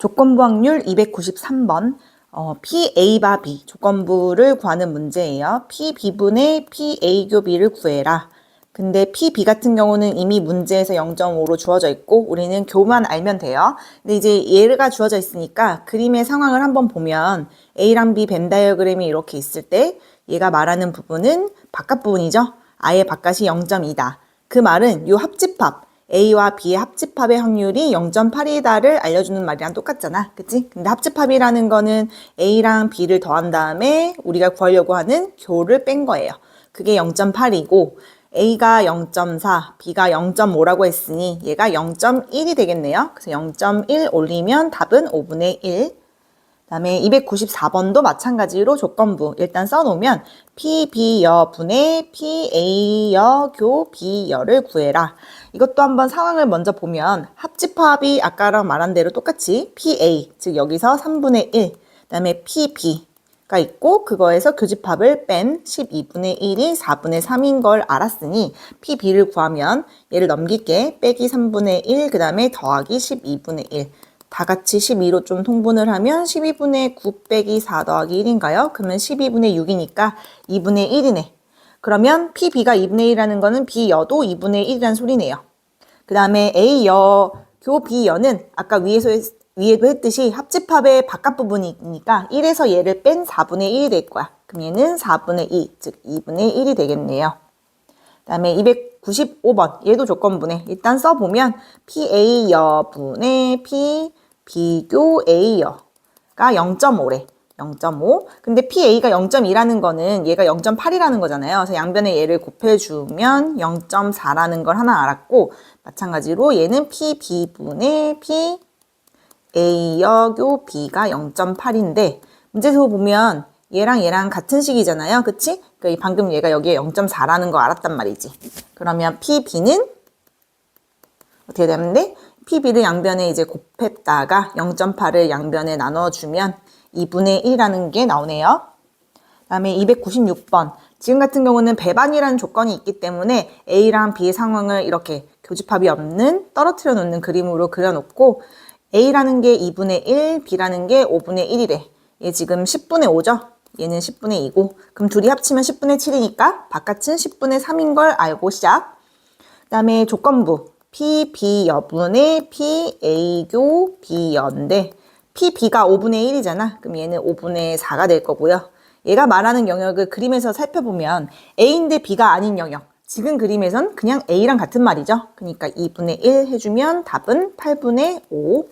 조건부 확률 293번 PA 바 B 조건부를 구하는 문제예요. PB분의 PA 교 B를 구해라. 근데 PB 같은 경우는 이미 문제에서 0.5로 주어져 있고 우리는 교만 알면 돼요. 근데 이제 얘가 주어져 있으니까 그림의 상황을 한번 보면 A랑 B 벤 다이어그램이 이렇게 있을 때 얘가 말하는 부분은 바깥 부분이죠. 아예 바깥이 0.2다. 그 말은 이 합집합 A와 B의 합집합의 확률이 0.8이다를 알려주는 말이랑 똑같잖아. 그치? 근데 합집합이라는 거는 A랑 B를 더한 다음에 우리가 구하려고 하는 교를 뺀 거예요. 그게 0.8이고 A가 0.4, B가 0.5라고 했으니 얘가 0.1이 되겠네요. 그래서 0.1 올리면 답은 5분의 1. 그다음에 294번도 마찬가지로 조건부 일단 써놓으면 PB여 분의 PA여 교 B여를 구해라. 이것도 한번 상황을 먼저 보면 합집합이 아까랑 말한 대로 똑같이 PA, 즉 여기서 3분의 1, 그다음에 PB가 있고 그거에서 교집합을 뺀 12분의 1이 4분의 3인 걸 알았으니 PB를 구하면 얘를 넘길게. 빼기 3분의 1, 그 다음에 더하기 12분의 1. 다 같이 12로 좀 통분을 하면 12분의 9 빼기 4 더하기 1인가요? 그러면 12분의 6이니까 2분의 1이네. 그러면 PB가 2분의 1이라는 거는 B여도 2분의 1이라는 소리네요. 그 다음에 A여 교 B여는 아까 위에도 했듯이 합집합의 바깥 부분이니까 1에서 얘를 뺀 4분의 1이 될 거야. 그럼 얘는 4분의 2, 즉 2분의 1이 되겠네요. 그 다음에 295번 얘도 조건부네. 일단 써보면 PA여 분의 B교 A여가 0.5래. 0.5. 근데 PA가 0.2라는 거는 얘가 0.8이라는 거잖아요. 그래서 양변에 얘를 곱해주면 0.4라는 걸 하나 알았고 마찬가지로 얘는 PB분의 PA여교 B가 0.8인데 문제에서 보면 얘랑 같은 식이잖아요. 그치? 그러니까 방금 얘가 여기에 0.4라는 거 알았단 말이지. 그러면 PB는 어떻게 되는데 PB를 양변에 이제 곱했다가 0.8을 양변에 나눠주면 2분의 1이라는 게 나오네요. 그 다음에 296번. 지금 같은 경우는 배반이라는 조건이 있기 때문에 A랑 B의 상황을 이렇게 교집합이 없는 떨어뜨려 놓는 그림으로 그려놓고 A라는 게 2분의 1, B라는 게 5분의 1이래. 얘 지금 10분의 5죠? 얘는 10분의 2고 그럼 둘이 합치면 10분의 7이니까 바깥은 10분의 3인 걸 알고 시작. 그 다음에 조건부 PB 여분의 PA교 B여인데 PB가 5분의 1이잖아. 그럼 얘는 5분의 4가 될 거고요. 얘가 말하는 영역을 그림에서 살펴보면 A인데 B가 아닌 영역. 지금 그림에선 그냥 A랑 같은 말이죠. 그러니까 2분의 1 해주면 답은 8분의 5.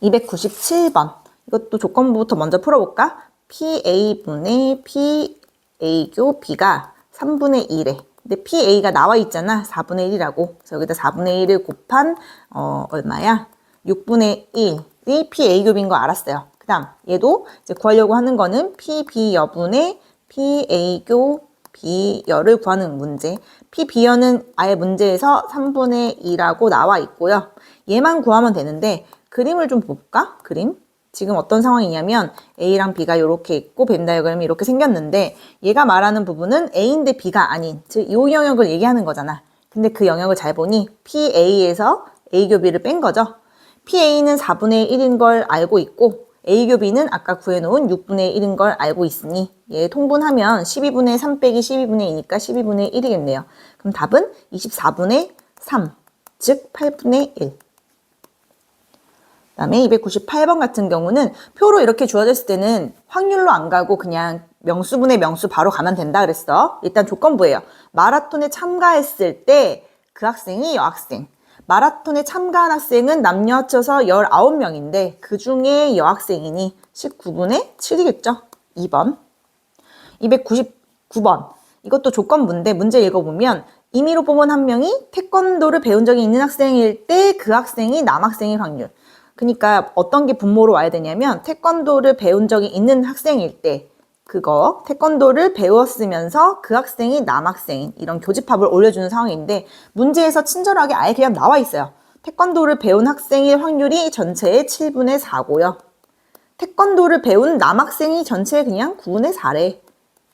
297번. 이것도 조건부부터 먼저 풀어볼까? PA분의 PA교 B가 3분의 1에 근데 PA가 나와 있잖아. 4분의 1이라고. 그래서 여기다 4분의 1을 곱한 얼마야? 6분의 1이 PA교 B인 거 알았어요. 그 다음 얘도 이제 구하려고 하는 거는 PB 여분의 PA교 B여를 구하는 문제. PB여는 아예 문제에서 3분의 2라고 나와 있고요. 얘만 구하면 되는데 그림을 좀 볼까? 그림? 지금 어떤 상황이냐면 A랑 B가 이렇게 있고 벤 다이어그램이 이렇게 생겼는데 얘가 말하는 부분은 A인데 B가 아닌 즉 이 영역을 얘기하는 거잖아. 근데 그 영역을 잘 보니 PA에서 A교 B를 뺀 거죠. PA는 4분의 1인 걸 알고 있고 A교 B는 아까 구해놓은 6분의 1인 걸 알고 있으니 얘 통분하면 12분의 3 빼기 12분의 2니까 12분의 1이겠네요. 그럼 답은 24분의 3, 즉 8분의 1. 그 다음에 298번 같은 경우는 표로 이렇게 주어졌을 때는 확률로 안 가고 그냥 명수분의 명수 바로 가면 된다 그랬어. 일단 조건부예요. 마라톤에 참가했을 때 그 학생이 여학생. 마라톤에 참가한 학생은 남녀 합쳐서 19명인데 그 중에 여학생이니 19분의 7이겠죠. 2번. 299번. 이것도 조건부인데 문제 읽어보면 임의로 뽑은 한 명이 태권도를 배운 적이 있는 학생일 때 그 학생이 남학생일 확률. 그러니까 어떤 게 분모로 와야 되냐면 태권도를 배운 적이 있는 학생일 때 그거 태권도를 배웠으면서 그 학생이 남학생인 이런 교집합을 올려주는 상황인데 문제에서 친절하게 아예 그냥 나와 있어요. 태권도를 배운 학생일 확률이 전체의 7분의 4고요. 태권도를 배운 남학생이 전체의 그냥 9분의 4래.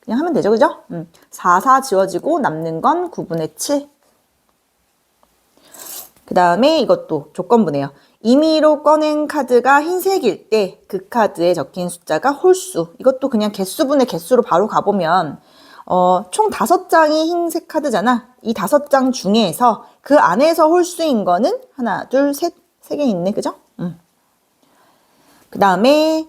그냥 하면 되죠, 그죠? 4, 4 지워지고 남는 건 9분의 7. 그 다음에 이것도 조건부네요. 임의로 꺼낸 카드가 흰색일 때 그 카드에 적힌 숫자가 홀수. 이것도 그냥 개수분의 개수로 바로 가보면 총 5장이 흰색 카드잖아. 이 5장 중에서 그 안에서 홀수인 거는 하나, 둘, 셋, 3개 있네. 그죠? 그 다음에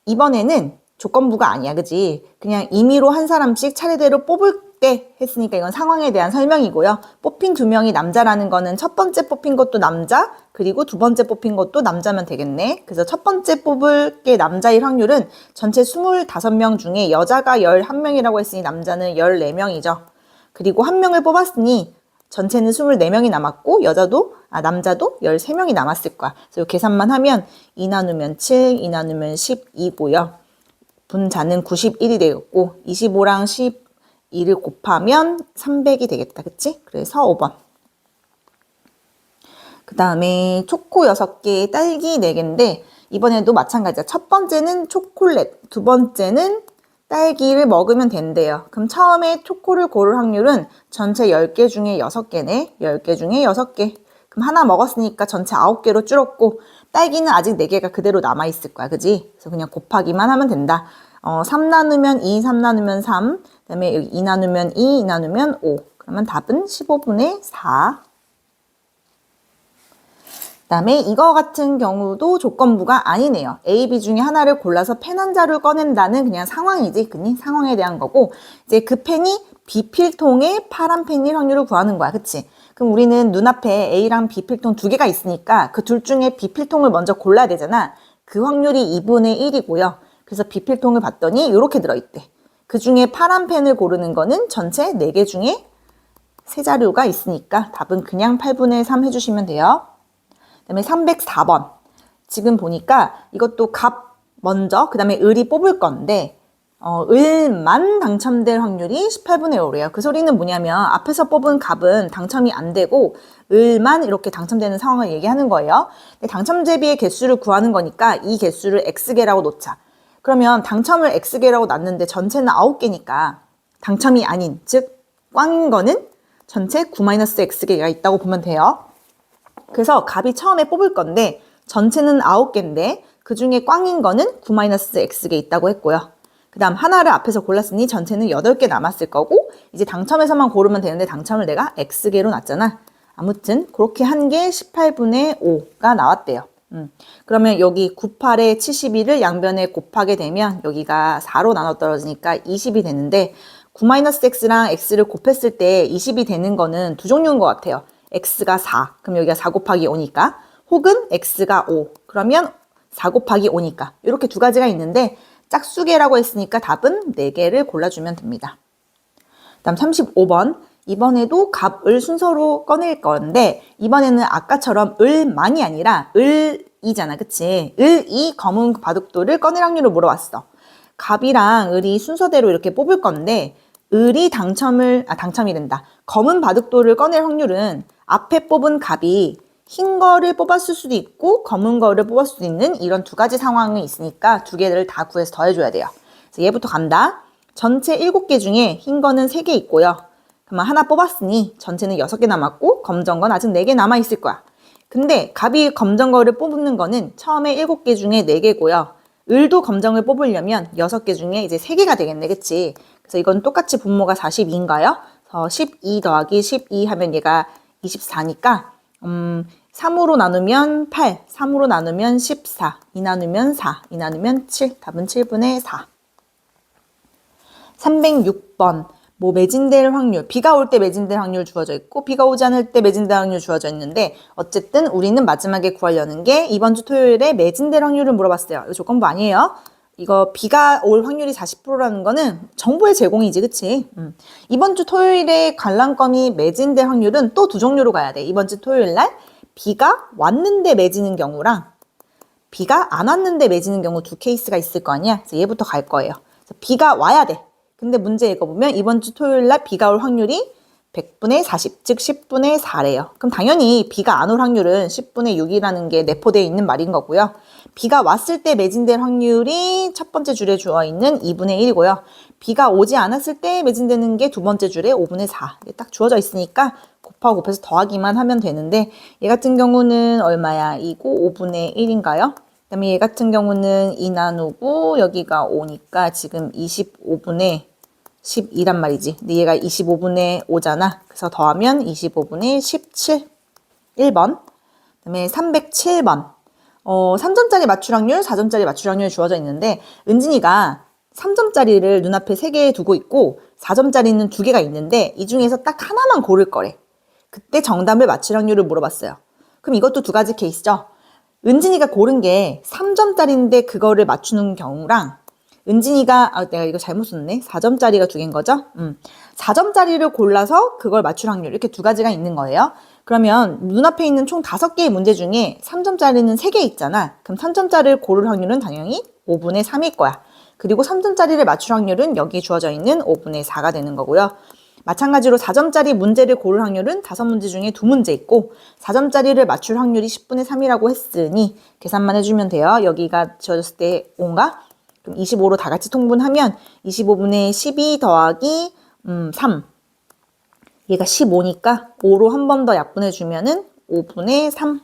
이번에는 조건부가 아니야. 그지? 그냥 임의로 한 사람씩 차례대로 뽑을 때 했으니까 이건 상황에 대한 설명이고요. 뽑힌 2명이 남자라는 거는 첫 번째 뽑힌 것도 남자, 그리고 두 번째 뽑힌 것도 남자면 되겠네. 그래서 첫 번째 뽑을 게 남자일 확률은 전체 25명 중에 여자가 11명이라고 했으니 남자는 14명이죠. 그리고 한 명을 뽑았으니 전체는 24명이 남았고 남자도 13명이 남았을 거야. 그래서 계산만 하면 2 나누면 7, 2 나누면 12고요. 분자는 91이 되겠고 25랑 12를 곱하면 300이 되겠다. 그치? 그래서 5번. 그 다음에 초코 6개, 딸기 4개인데 이번에도 마찬가지야. 첫 번째는 초콜릿, 두 번째는 딸기를 먹으면 된대요. 그럼 처음에 초코를 고를 확률은 전체 10개 중에 6개네. 10개 중에 6개. 그럼 하나 먹었으니까 전체 9개로 줄었고 딸기는 아직 4개가 그대로 남아있을 거야. 그지? 그래서 그냥 곱하기만 하면 된다. 3 나누면 2, 3 나누면 3. 그 다음에 여기 2 나누면 2, 2 나누면 5. 그러면 답은 15분의 4. 그 다음에 이거 같은 경우도 조건부가 아니네요. A, B 중에 하나를 골라서 펜 한 자루 꺼낸다는 그냥 상황이지. 그니 상황에 대한 거고 이제 그 펜이 B필통에 파란 펜일 확률을 구하는 거야. 그치? 그럼 우리는 눈앞에 A랑 B필통 2개가 있으니까 그 둘 중에 B필통을 먼저 골라야 되잖아. 그 확률이 2분의 1이고요. 그래서 B필통을 봤더니 이렇게 들어있대. 그 중에 파란 펜을 고르는 거는 전체 4개 중에 3자료가 있으니까 답은 그냥 8분의 3 해주시면 돼요. 그 다음에 304번. 지금 보니까 이것도 갑 먼저, 그 다음에 을이 뽑을 건데, 을만 당첨될 확률이 18분의 5래요. 그 소리는 뭐냐면, 앞에서 뽑은 갑은 당첨이 안 되고, 을만 이렇게 당첨되는 상황을 얘기하는 거예요. 근데 당첨제비의 개수를 구하는 거니까 이 개수를 X개라고 놓자. 그러면 당첨을 X개라고 놨는데 전체는 9개니까 당첨이 아닌, 즉, 꽝인 거는 전체 9-X개가 있다고 보면 돼요. 그래서 갑이 처음에 뽑을 건데 전체는 9개인데 그 중에 꽝인 거는 9-X개 있다고 했고요. 그 다음 하나를 앞에서 골랐으니 전체는 8개 남았을 거고 이제 당첨에서만 고르면 되는데 당첨을 내가 X개로 놨잖아. 아무튼 그렇게 한 게 18분의 5가 나왔대요. 그러면 여기 98에 71을 양변에 곱하게 되면 여기가 4로 나눠 떨어지니까 20이 되는데 9-X랑 X를 곱했을 때 20이 되는 거는 두 종류인 것 같아요. X가 4, 그럼 여기가 4 곱하기 5니까 혹은 X가 5, 그러면 4 곱하기 5니까 이렇게 두 가지가 있는데 짝수개라고 했으니까 답은 4개를 골라주면 됩니다. 다음 35번. 이번에도 갑, 을 순서로 꺼낼 건데 이번에는 아까처럼 을만이 아니라 을이잖아. 그치? 을이 검은 바둑돌을 꺼낼 확률을 물어봤어. 갑이랑 을이 순서대로 이렇게 뽑을 건데 을이 당첨이 된다. 검은 바둑돌을 꺼낼 확률은 앞에 뽑은 갑이 흰 거를 뽑았을 수도 있고 검은 거를 뽑았을 수도 있는 이런 두 가지 상황이 있으니까 두 개를 다 구해서 더해줘야 돼요. 그래서 얘부터 간다. 전체 7개 중에 흰 거는 3개 있고요. 그러면 하나 뽑았으니 전체는 6개 남았고 검정 건 아직 4개 남아있을 거야. 근데 갑이 검정 거를 뽑는 거는 처음에 7개 중에 4개고요. 을도 검정을 뽑으려면 6개 중에 이제 3개가 되겠네. 그치? 그래서 이건 똑같이 분모가 42인가요? 12 더하기 12 하면 얘가 24니까 3으로 나누면 8, 3으로 나누면 14, 2 나누면 4, 2 나누면 7, 답은 7분의 4. 306번. 매진될 확률, 비가 올 때 매진될 확률 주어져 있고 비가 오지 않을 때 매진될 확률 주어져 있는데 어쨌든 우리는 마지막에 구하려는 게 이번 주 토요일에 매진될 확률을 물어봤어요. 이거 조건부 아니에요. 이거 비가 올 확률이 40%라는 거는 정보의 제공이지, 그치? 이번 주 토요일에 관람권이 매진될 확률은 또 두 종류로 가야 돼. 이번 주 토요일 날 비가 왔는데 매지는 경우랑 비가 안 왔는데 매지는 경우 두 케이스가 있을 거 아니야? 그래서 얘부터 갈 거예요. 그래서 비가 와야 돼. 근데 문제 읽어보면 이번 주 토요일 날 비가 올 확률이 100분의 40, 즉 10분의 4래요. 그럼 당연히 비가 안 올 확률은 10분의 6이라는 게 내포되어 있는 말인 거고요. 비가 왔을 때 매진될 확률이 첫 번째 줄에 주어 있는 2분의 1이고요. 비가 오지 않았을 때 매진되는 게 두 번째 줄에 5분의 4. 딱 주어져 있으니까 곱하고 곱해서 더하기만 하면 되는데 얘 같은 경우는 얼마야? 2고 5분의 1인가요? 그다음에 얘 같은 경우는 2 나누고 여기가 5니까 지금 25분의 12란 말이지. 근데 얘가 25분의 5잖아. 그래서 더하면 25분의 17. 1번. 그다음에 307번. 3점짜리 맞출확률, 4점짜리 맞출확률 주어져 있는데 은진이가 3점짜리를 눈앞에 3개 두고 있고 4점짜리는 2개가 있는데 이 중에서 딱 하나만 고를 거래. 그때 정답을 맞출 확률을 물어봤어요. 그럼 이것도 두 가지 케이스죠. 은진이가 고른 게 3점짜리인데 그거를 맞추는 경우랑 은진이가 내가 이거 잘못 썼네. 4점짜리가 2개인 거죠? 4점짜리를 골라서 그걸 맞출 확률 이렇게 두 가지가 있는 거예요. 그러면 눈앞에 있는 총 5개의 문제 중에 3점짜리는 3개 있잖아. 그럼 3점짜리를 고를 확률은 당연히 5분의 3일 거야. 그리고 3점짜리를 맞출 확률은 여기 주어져 있는 5분의 4가 되는 거고요. 마찬가지로 4점짜리 문제를 고를 확률은 5문제 중에 2문제 있고 4점짜리를 맞출 확률이 10분의 3이라고 했으니 계산만 해주면 돼요. 여기가 주어졌을 때 5인가? 그럼 25로 다 같이 통분하면 25분의 12 더하기 3. 얘가 15니까 5로 한 번 더 약분해주면은 5분의 3.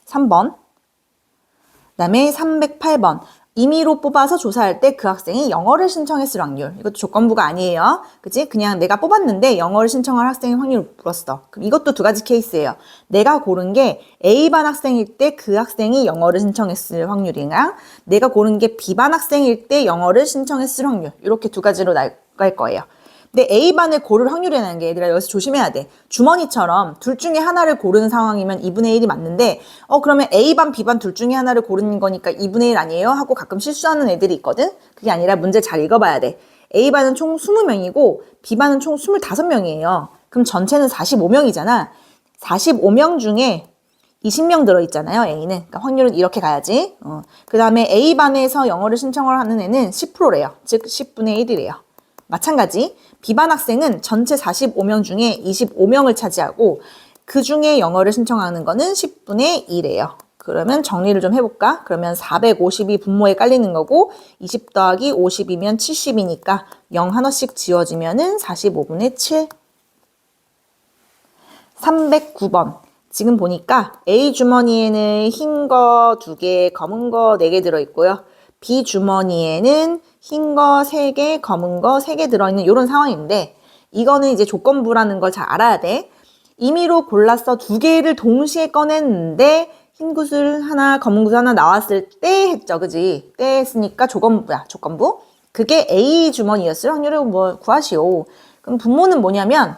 3번. 그 다음에 308번. 임의로 뽑아서 조사할 때 그 학생이 영어를 신청했을 확률. 이것도 조건부가 아니에요. 그치? 그냥 내가 뽑았는데 영어를 신청할 학생의 확률을 물었어. 그럼 이것도 두 가지 케이스예요. 내가 고른 게 A반 학생일 때 그 학생이 영어를 신청했을 확률이랑 내가 고른 게 B반 학생일 때 영어를 신청했을 확률. 이렇게 두 가지로 나갈 거예요. 근데 A반을 고를 확률이라는 게 얘들아 여기서 조심해야 돼. 주머니처럼 둘 중에 하나를 고르는 상황이면 2분의 1이 맞는데 그러면 A반, B반 둘 중에 하나를 고르는 거니까 2분의 1 아니에요? 하고 가끔 실수하는 애들이 있거든? 그게 아니라 문제 잘 읽어봐야 돼. A반은 총 20명이고 B반은 총 25명이에요. 그럼 전체는 45명이잖아. 45명 중에 20명 들어있잖아요, A는. 그러니까 확률은 이렇게 가야지. 그 다음에 A반에서 영어를 신청을 하는 애는 10%래요. 즉 10분의 1이래요. 마찬가지 B반 학생은 전체 45명 중에 25명을 차지하고 그 중에 영어를 신청하는 거는 10분의 1이에요. 그러면 정리를 좀 해볼까? 그러면 450이 분모에 깔리는 거고 20 더하기 50이면 70이니까 0 하나씩 지워지면은 45분의 7. 309번. 지금 보니까 A 주머니에는 흰 거 2개, 검은 거 4개 들어있고요. B 주머니에는 흰 거 3개, 검은 거 3개 들어있는 이런 상황인데 이거는 이제 조건부라는 걸 잘 알아야 돼. 임의로 골라서 2개를 동시에 꺼냈는데 흰 구슬 하나, 검은 구슬 하나 나왔을 때 했죠. 그지? 때 했으니까 조건부야. 조건부. 그게 A 주머니였을 확률을 구하시오. 그럼 분모는 뭐냐면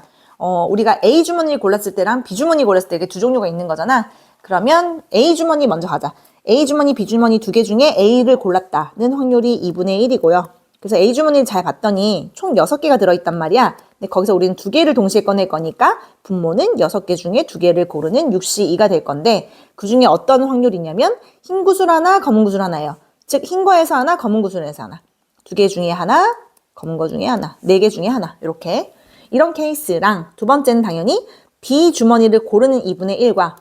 우리가 A 주머니를 골랐을 때랑 B 주머니 골랐을 때 이게 두 종류가 있는 거잖아. 그러면 A 주머니 먼저 가자. A 주머니, B 주머니 2개 중에 A를 골랐다는 확률이 2분의 1이고요. 그래서 A 주머니를 잘 봤더니 총 6개가 들어있단 말이야. 근데 거기서 우리는 2개를 동시에 꺼낼 거니까 분모는 6개 중에 2개를 고르는 6C2가 될 건데 그 중에 어떤 확률이냐면 흰 구슬 하나, 검은 구슬 하나예요. 즉 흰 거에서 하나, 검은 구슬에서 하나. 2개 중에 하나, 검은 거 중에 하나. 4개 중에 하나. 이렇게. 이런 케이스랑 두 번째는 당연히 B 주머니를 고르는 2분의 1과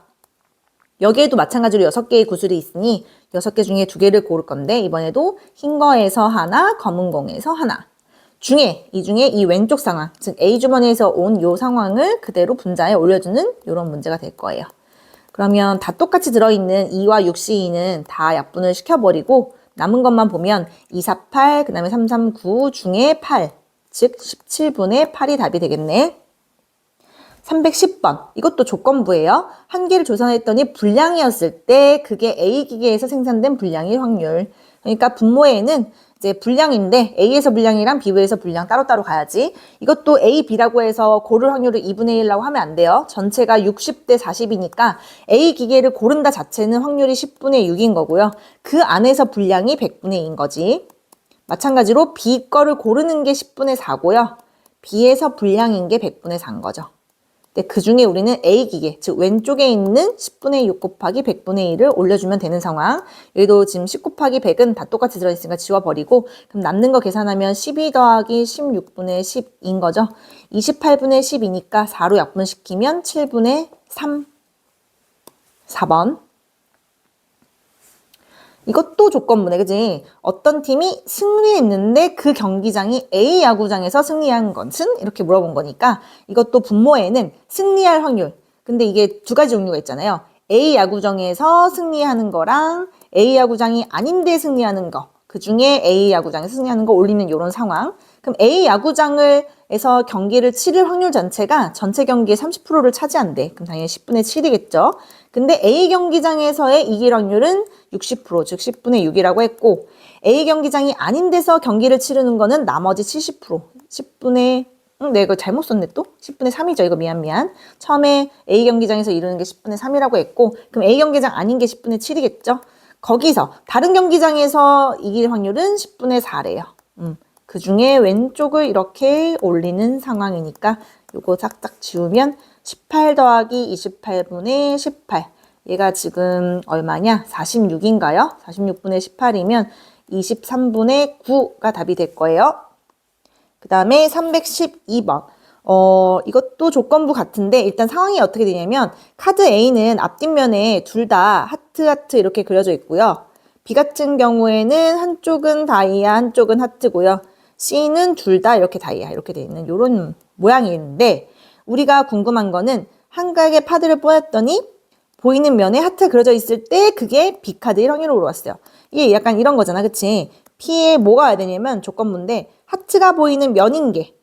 여기에도 마찬가지로 6개의 구슬이 있으니 6개 중에 2개를 고를 건데 이번에도 흰 거에서 하나, 검은 공에서 하나. 이 중에 이 왼쪽 상황, 즉 A 주머니에서 온 이 상황을 그대로 분자에 올려주는 이런 문제가 될 거예요. 그러면 다 똑같이 들어있는 2와 6C2는 다 약분을 시켜버리고 남은 것만 보면 248, 그 다음에 339 중에 8, 즉 17분의 8이 답이 되겠네. 310번. 이것도 조건부예요. 한 개를 조사했더니 불량이었을 때 그게 A 기계에서 생산된 불량일 확률. 그러니까 분모에는 이제 불량인데 A에서 불량이랑 B에서 불량 따로따로 가야지. 이것도 A, B라고 해서 고를 확률을 2분의 1라고 하면 안 돼요. 전체가 60대 40이니까 A 기계를 고른다 자체는 확률이 10분의 6인 거고요. 그 안에서 불량이 100분의 2인 거지. 마찬가지로 B 거를 고르는 게 10분의 4고요. B에서 불량인 게 100분의 4인 거죠. 근데 그 중에 우리는 A 기계, 즉 왼쪽에 있는 10분의 6 곱하기 100분의 1을 올려주면 되는 상황. 여기도 지금 10 곱하기 100은 다 똑같이 들어있으니까 지워버리고 그럼 남는 거 계산하면 12 더하기 16분의 10인 거죠. 28분의 10이니까 4로 약분시키면 7분의 3. 4번. 이것도 조건부네, 그지? 어떤 팀이 승리했는데 그 경기장이 A 야구장에서 승리한 것은? 이렇게 물어본 거니까 이것도 분모에는 승리할 확률, 근데 이게 두 가지 종류가 있잖아요. A 야구장에서 승리하는 거랑 A 야구장이 아닌데 승리하는 거. 그 중에 A 야구장에서 승리하는 거 올리는 이런 상황. 그럼 A 야구장에서 경기를 치를 확률 전체가 전체 경기의 30%를 차지한대. 그럼 당연히 10분의 7이겠죠. 근데 A 경기장에서의 이길 확률은 60%, 즉 10분의 6이라고 했고, A 경기장이 아닌 데서 경기를 치르는 거는 나머지 70%, 10분의 내가 이거 잘못 썼네 또? 10분의 3이죠. 이거 미안. 처음에 A 경기장에서 이루는 게 10분의 3이라고 했고, 그럼 A 경기장 아닌 게 10분의 7이겠죠? 거기서 다른 경기장에서 이길 확률은 10분의 4래요. 그 중에 왼쪽을 이렇게 올리는 상황이니까 요거 싹싹 지우면 18 더하기 28분의 18. 얘가 지금 얼마냐? 46인가요? 46분의 18이면 23분의 9가 답이 될 거예요. 그 다음에 312번. 이것도 조건부 같은데 일단 상황이 어떻게 되냐면 카드 A는 앞뒷면에 둘 다 하트 이렇게 그려져 있고요. B 같은 경우에는 한쪽은 다이아 한쪽은 하트고요. C는 둘 다 이렇게 다이아 이렇게 되어 있는 이런 모양이 있는데 우리가 궁금한 거는 한가하게 파드를 뽑았더니 보이는 면에 하트가 그려져 있을 때 그게 B 카드의 확률로 왔어요. 이게 약간 이런 거잖아. 그치? P에 뭐가 와야 되냐면 조건부인데 하트가 보이는 면인 게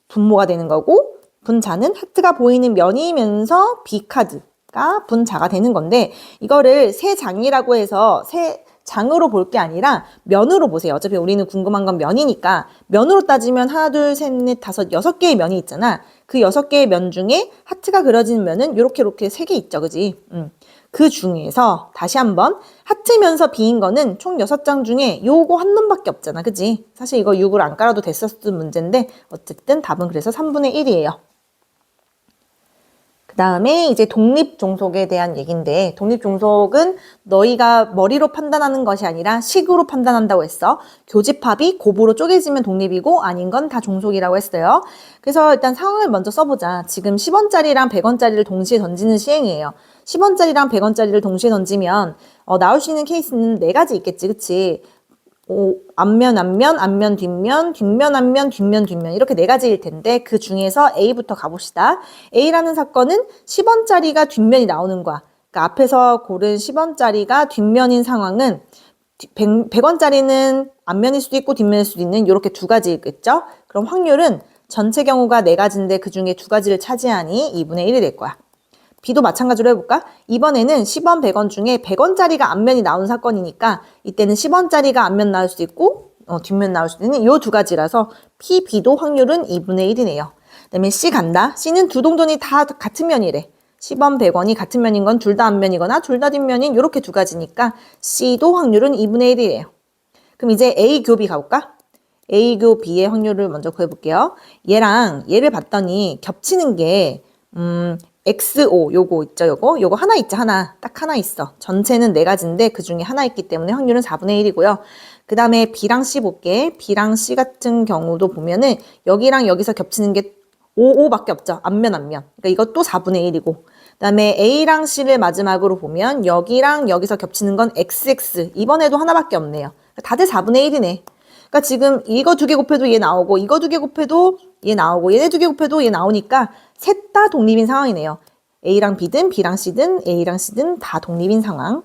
분모가 되는 거고 분자는 하트가 보이는 면이면서 B카드가 분자가 되는 건데 이거를 세 장이라고 해서 세 장으로 볼 게 아니라 면으로 보세요. 어차피 우리는 궁금한 건 면이니까 면으로 따지면 하나, 둘, 셋, 넷, 다섯, 6개의 면이 있잖아. 그 6개의 면 중에 하트가 그려진 면은 요렇게 3개 있죠. 그지? 그 중에서 다시 한번 하트면서 B인 거는 총 6장 중에 요거 한 놈밖에 없잖아. 그지? 사실 이거 6을 안 깔아도 됐었던 문제인데 어쨌든 답은 그래서 3분의 1이에요. 그 다음에 이제 독립종속에 대한 얘기인데 독립종속은 너희가 머리로 판단하는 것이 아니라 식으로 판단한다고 했어. 교집합이 곱으로 쪼개지면 독립이고 아닌 건 다 종속이라고 했어요. 그래서 일단 상황을 먼저 써보자. 지금 10원짜리랑 100원짜리를 동시에 던지는 시행이에요. 10원짜리랑 100원짜리를 동시에 던지면 나올 수 있는 케이스는 4가지 있겠지. 그치? 앞면, 뒷면, 뒷면, 앞면, 뒷면 이렇게 4가지일 텐데 그 중에서 A부터 가봅시다. A라는 사건은 10원짜리가 뒷면이 나오는 거야. 그러니까 앞에서 고른 10원짜리가 뒷면인 상황은 100원짜리는 앞면일 수도 있고 뒷면일 수도 있는 이렇게 2가지겠죠? 그럼 확률은 전체 경우가 4가지인데 그 중에 2가지를 차지하니 2분의 1이 될 거야. B도 마찬가지로 해볼까? 이번에는 10원, 100원 중에 100원짜리가 앞면이 나온 사건이니까 이때는 10원짜리가 앞면 나올 수도 있고 뒷면 나올 수도 있는 이 2가지라서 P, B도 확률은 2분의 1이네요. 그 다음에 C 간다. C는 두 동전이 다 같은 면이래. 10원, 100원이 같은 면인 건 둘 다 앞면이거나 둘 다 뒷면인 이렇게 2가지니까 C도 확률은 2분의 1이래요. 그럼 이제 A 교 B 가볼까? A 교 B의 확률을 먼저 구해볼게요. 얘랑 얘를 봤더니 겹치는 게 XO 요거 있죠. 요거 하나 있죠. 딱 하나 있어. 전체는 4가지인데 그 중에 하나 있기 때문에 확률은 4분의 1이고요. 그 다음에 B랑 C 볼게. B랑 C 같은 경우도 보면은 여기랑 여기서 겹치는 게 5밖에 없죠. 앞면. 그러니까 이것도 4분의 1이고. 그 다음에 A랑 C를 마지막으로 보면 여기랑 여기서 겹치는 건 XX. 이번에도 하나밖에 없네요. 다들 4분의 1이네. 그러니까 지금 이거 2개 곱해도 얘 나오고 이거 2개 곱해도 얘 나오고 얘네 2개 곱해도 얘 나오니까 셋 다 독립인 상황이네요. A랑 B든 B랑 C든 A랑 C든 다 독립인 상황.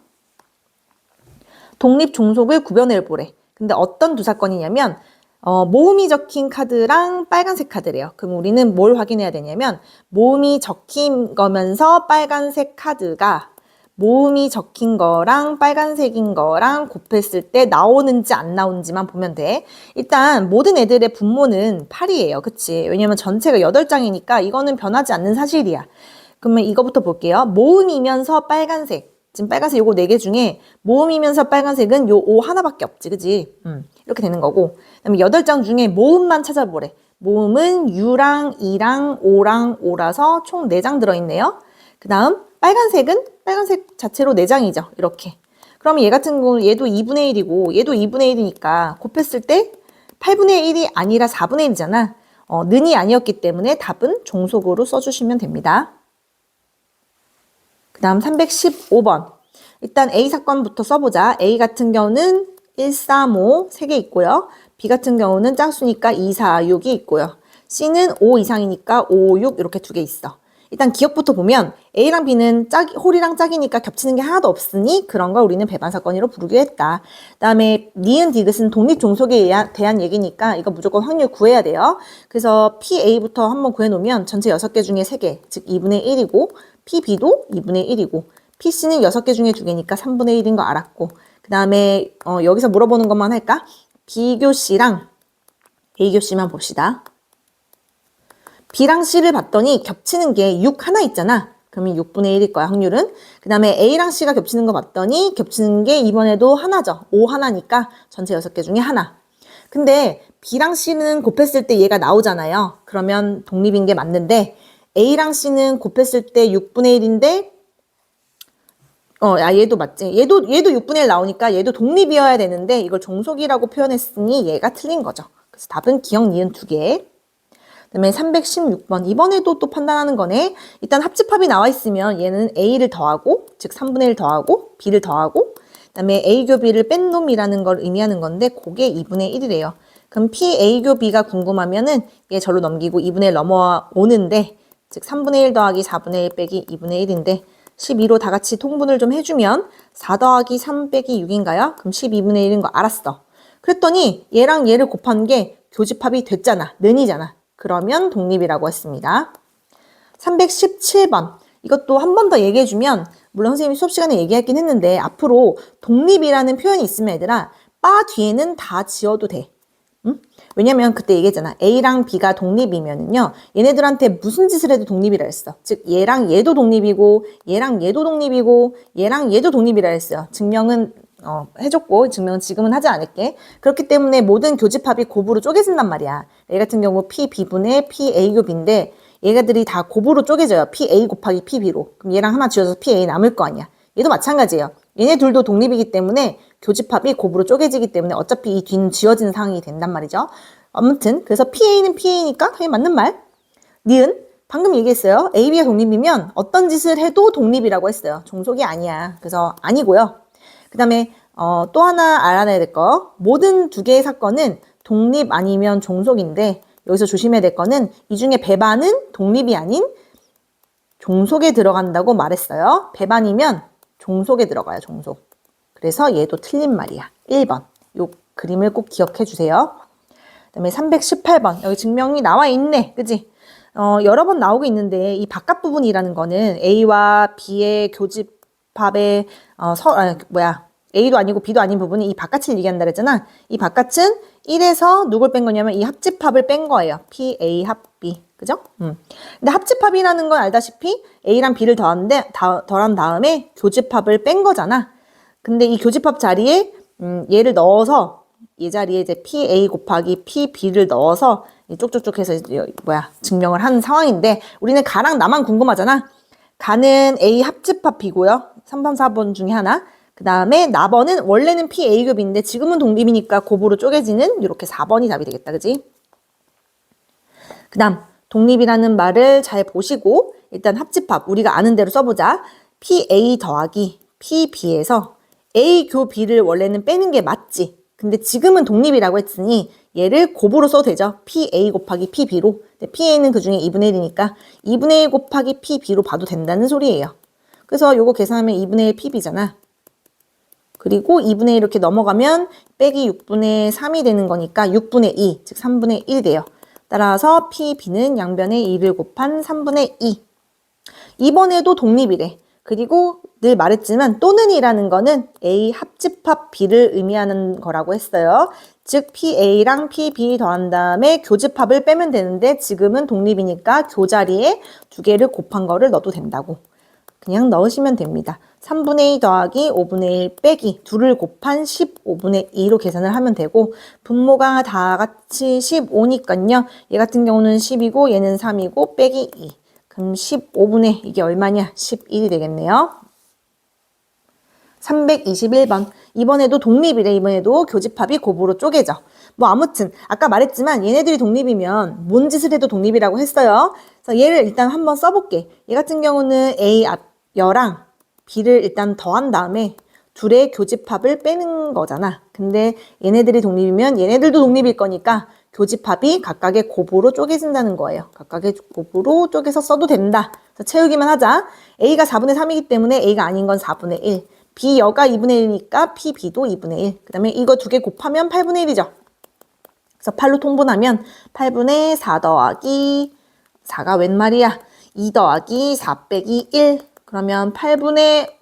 독립 종속을 구별해 보래. 근데 어떤 두 사건이냐면 모음이 적힌 카드랑 빨간색 카드래요. 그럼 우리는 뭘 확인해야 되냐면 모음이 적힌 거면서 빨간색 카드가 모음이 적힌 거랑 빨간색인 거랑 곱했을 때 나오는지 안 나오는지만 보면 돼. 일단 모든 애들의 분모는 8이에요. 그치? 왜냐면 전체가 8장이니까 이거는 변하지 않는 사실이야. 그러면 이거부터 볼게요. 모음이면서 빨간색. 지금 빨간색 요거 4개 중에 모음이면서 빨간색은 요 5 하나밖에 없지. 그치? 이렇게 되는 거고. 그다음에 8장 중에 모음만 찾아보래. 모음은 U랑 E랑 O랑 O라서 총 4장 들어있네요. 그 다음 빨간색은 빨간색 자체로 4장이죠. 이렇게. 그러면 얘 같은 경우 얘도 2분의 1이고 얘도 2분의 1이니까 곱했을 때 8분의 1이 아니라 4분의 1이잖아. 는이 아니었기 때문에 답은 종속으로 써주시면 됩니다. 그 다음 315번. 일단 A 사건부터 써보자. A 같은 경우는 1, 3, 5 3개 있고요. B 같은 경우는 짝수니까 2, 4, 6이 있고요. C는 5 이상이니까 5, 6 이렇게 2개 있어. 일단 기억부터 보면 A랑 B는 홀이랑 짝이니까 겹치는 게 하나도 없으니 그런 걸 우리는 배반사건으로 부르기로 했다. 그다음에 니은 디귿은 독립종속에 대한 얘기니까 이거 무조건 확률 구해야 돼요. 그래서 PA부터 한번 구해놓으면 전체 6개 중에 3개, 즉 2분의 1이고 PB도 2분의 1이고 PC는 6개 중에 2개니까 3분의 1인 거 알았고 그 다음에 여기서 물어보는 것만 할까? B교씨랑 A교씨만 봅시다. B랑 C를 봤더니 겹치는 게 6 하나 있잖아. 그러면 6분의 1일 거야, 확률은. 그 다음에 A랑 C가 겹치는 거 봤더니 겹치는 게 이번에도 하나죠. 5 하나니까 전체 6개 중에 하나. 근데 B랑 C는 곱했을 때 얘가 나오잖아요. 그러면 독립인 게 맞는데 A랑 C는 곱했을 때 6분의 1인데 얘도 맞지. 얘도 6분의 1 나오니까 얘도 독립이어야 되는데 이걸 종속이라고 표현했으니 얘가 틀린 거죠. 그래서 답은 기억, 니은 2개. 그다음에 316번. 이번에도 또 판단하는 거네. 일단 합집합이 나와 있으면 얘는 A를 더하고, 즉 3분의 1 더하고, B를 더하고, 그다음에 A교 B를 뺀 놈이라는 걸 의미하는 건데 그게 2분의 1이래요. 그럼 PA교 B가 궁금하면은 얘 절로 넘기고 2분의 1 넘어오는데, 즉 3분의 1 더하기 4분의 1 빼기 2분의 1인데 12로 다 같이 통분을 좀 해주면 4 더하기 3 빼기 6인가요? 그럼 12분의 1인 거 알았어. 그랬더니 얘랑 얘를 곱한 게 교집합이 됐잖아. 는이잖아. 그러면 독립이라고 했습니다. 317번. 이것도 한 번 더 얘기해주면 물론 선생님이 수업 시간에 얘기하긴 했는데 앞으로 독립이라는 표현이 있으면 얘들아 바 뒤에는 다 지어도 돼. 응? 왜냐면 그때 얘기했잖아. A랑 B가 독립이면은요. 얘네들한테 무슨 짓을 해도 독립이라 했어. 즉 얘랑 얘도 독립이고 얘랑 얘도 독립이고 얘랑 얘도 독립이라 했어요. 증명은 해줬고 증명은 지금은 하지 않을게. 그렇기 때문에 모든 교집합이 곱으로 쪼개진단 말이야. 얘 같은 경우 PB분의 PA교 B인데 얘가들이 다 곱으로 쪼개져요. PA 곱하기 PB로. 그럼 얘랑 하나 지어서 PA 남을 거 아니야. 얘도 마찬가지예요. 얘네 둘도 독립이기 때문에 교집합이 곱으로 쪼개지기 때문에 어차피 이 뒤는 지어진 상황이 된단 말이죠. 아무튼 그래서 PA는 PA니까 당연히 맞는 말. 니은 방금 얘기했어요. A, B가 독립이면 어떤 짓을 해도 독립이라고 했어요. 종속이 아니야. 그래서 아니고요. 그 다음에 또 하나 알아내야 될 거. 모든 두 개의 사건은 독립 아니면 종속인데 여기서 조심해야 될 거는 이 중에 배반은 독립이 아닌 종속에 들어간다고 말했어요. 배반이면 종속에 들어가요. 종속. 그래서 얘도 틀린 말이야. 1번. 요 그림을 꼭 기억해 주세요. 그 다음에 318번. 여기 증명이 나와 있네. 그지? 여러 번 나오고 있는데 이 바깥 부분이라는 거는 A와 B의 교집합의 A도 아니고 B도 아닌 부분이 이 바깥을 얘기한다 그랬잖아. 이 바깥은 1에서 누굴 뺀 거냐면 이 합집합을 뺀 거예요. PA 합 B. 그죠? 근데 합집합이라는 건 알다시피 A랑 B를 더한 다음에 교집합을 뺀 거잖아. 근데 이 교집합 자리에 얘를 넣어서 이 자리에 이제 PA 곱하기 PB를 넣어서 쪽쪽쪽 해서 증명을 하는 상황인데 우리는 가랑 나만 궁금하잖아. 가는 A 합집합 B고요. 3번, 4번 중에 하나. 그 다음에 나번은 원래는 PA교 B인데 지금은 독립이니까 곱으로 쪼개지는 이렇게 4번이 답이 되겠다. 그지? 그 다음 독립이라는 말을 잘 보시고 일단 합집합 우리가 아는 대로 써보자. PA 더하기 PB에서 A교 B를 원래는 빼는 게 맞지. 근데 지금은 독립이라고 했으니 얘를 곱으로 써도 되죠. PA 곱하기 PB로. PA는 그 중에 2분의 1이니까 2분의 1 곱하기 PB로 봐도 된다는 소리예요. 그래서 요거 계산하면 2분의 1 PB잖아. 그리고 2분의 1 이렇게 넘어가면 빼기 6분의 3이 되는 거니까 6분의 2, 즉 3분의 1 돼요. 따라서 PB는 양변에 2를 곱한 3분의 2. 이번에도 독립이래. 그리고 늘 말했지만 또는이라는 거는 A 합집합 B를 의미하는 거라고 했어요. 즉 PA랑 PB 더한 다음에 교집합을 빼면 되는데 지금은 독립이니까 교자리에 두 개를 곱한 거를 넣어도 된다고. 그냥 넣으시면 됩니다. 3분의 2 더하기 5분의 1 빼기 2를 곱한 15분의 2로 계산을 하면 되고 분모가 다 같이 15니까요. 얘 같은 경우는 10이고 얘는 3이고 빼기 2. 그럼 15분의 이게 얼마냐? 11이 되겠네요. 321번. 이번에도 독립이래. 이번에도 교집합이 곱으로 쪼개져. 뭐 아무튼 아까 말했지만 얘네들이 독립이면 뭔 짓을 해도 독립이라고 했어요. 그래서 얘를 일단 한번 써볼게. 얘 같은 경우는 A 여랑 B를 일단 더한 다음에 둘의 교집합을 빼는 거잖아. 근데 얘네들이 독립이면 얘네들도 독립일 거니까 교집합이 각각의 곱으로 쪼개진다는 거예요. 각각의 곱으로 쪼개서 써도 된다. 그래서 채우기만 하자. A가 4분의 3이기 때문에 A가 아닌 건 4분의 1. B여가 2분의 1이니까 PB도 2분의 1. 그 다음에 이거 두 개 곱하면 8분의 1이죠. 그래서 8로 통분하면 8분의 4 더하기 4가 웬 말이야? 2 더하기 4 빼기 1. 그러면 8분의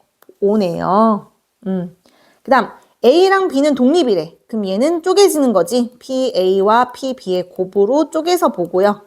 5네요. 그 다음 A랑 B는 독립이래. 그럼 얘는 쪼개지는 거지. PA와 PB의 곱으로 쪼개서 보고요.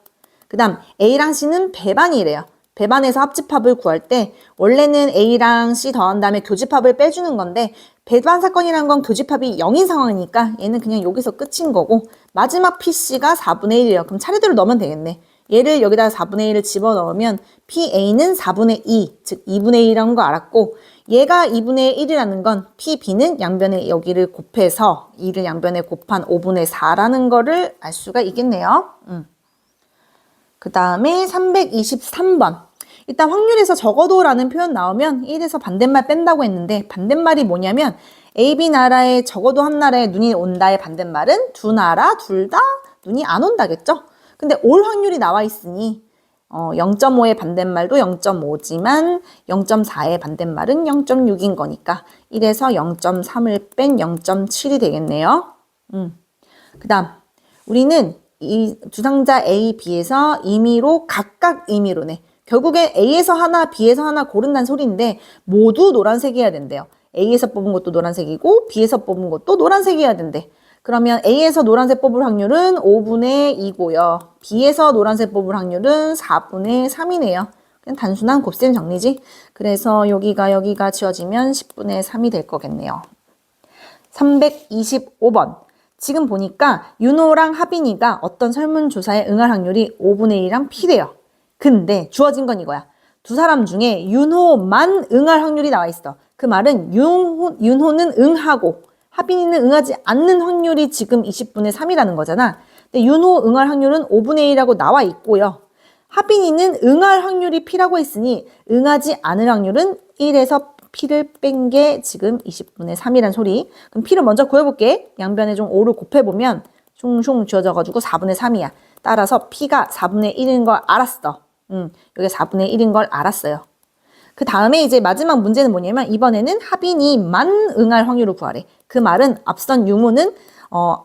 그 다음 A랑 C는 배반이래요. 배반해서 합집합을 구할 때 원래는 A랑 C 더한 다음에 교집합을 빼주는 건데 배반 사건이란 건 교집합이 0인 상황이니까 얘는 그냥 여기서 끝인 거고 마지막 PC가 4분의 1이에요. 그럼 차례대로 넣으면 되겠네. 얘를 여기다가 4분의 1을 집어넣으면 PA는 4분의 2, 즉 2분의 1이라는 거 알았고 얘가 2분의 1이라는 건 PB는 양변에 여기를 곱해서 2를 양변에 곱한 5분의 4라는 거를 알 수가 있겠네요. 그 다음에 323번. 일단 확률에서 적어도라는 표현 나오면 1에서 반대말 뺀다고 했는데 반대말이 뭐냐면 A, B 나라에 적어도 한 나라에 눈이 온다의 반대말은 두 나라 둘 다 눈이 안 온다겠죠? 근데 올 확률이 나와 있으니 0.5의 반대말도 0.5지만 0.4의 반대말은 0.6인 거니까 1에서 0.3을 뺀 0.7이 되겠네요. 그 다음 우리는 이 두 상자 A, B에서 임의로 각각 임의로네. 결국에 A에서 하나, B에서 하나 고른다는 소리인데 모두 노란색이어야 된대요. A에서 뽑은 것도 노란색이고 B에서 뽑은 것도 노란색이어야 된대. 그러면 A에서 노란색 뽑을 확률은 5분의 2고요. B에서 노란색 뽑을 확률은 4분의 3이네요. 그냥 단순한 곱셈 정리지. 그래서 여기가 지워지면 10분의 3이 될 거겠네요. 325번. 지금 보니까 윤호랑 하빈이가 어떤 설문조사에 응할 확률이 5분의 1이랑 P래요. 근데 주어진 건 이거야. 두 사람 중에 윤호만 응할 확률이 나와 있어. 그 말은 윤호는 응하고 하빈이는 응하지 않는 확률이 지금 20분의 3이라는 거잖아. 근데 윤호 응할 확률은 5분의 1이라고 나와 있고요. 하빈이는 응할 확률이 P라고 했으니 응하지 않을 확률은 1에서 P를 뺀 게 지금 20분의 3이란 소리. 그럼 P를 먼저 구해볼게. 양변에 좀 5를 곱해보면 숑숑 지워져가지고 4분의 3이야. 따라서 P가 4분의 1인 걸 알았어. 여기 4분의 1인 걸 알았어요. 그 다음에 이제 마지막 문제는 뭐냐면 이번에는 하빈이만 응할 확률을 구하래. 그 말은 앞선 유무는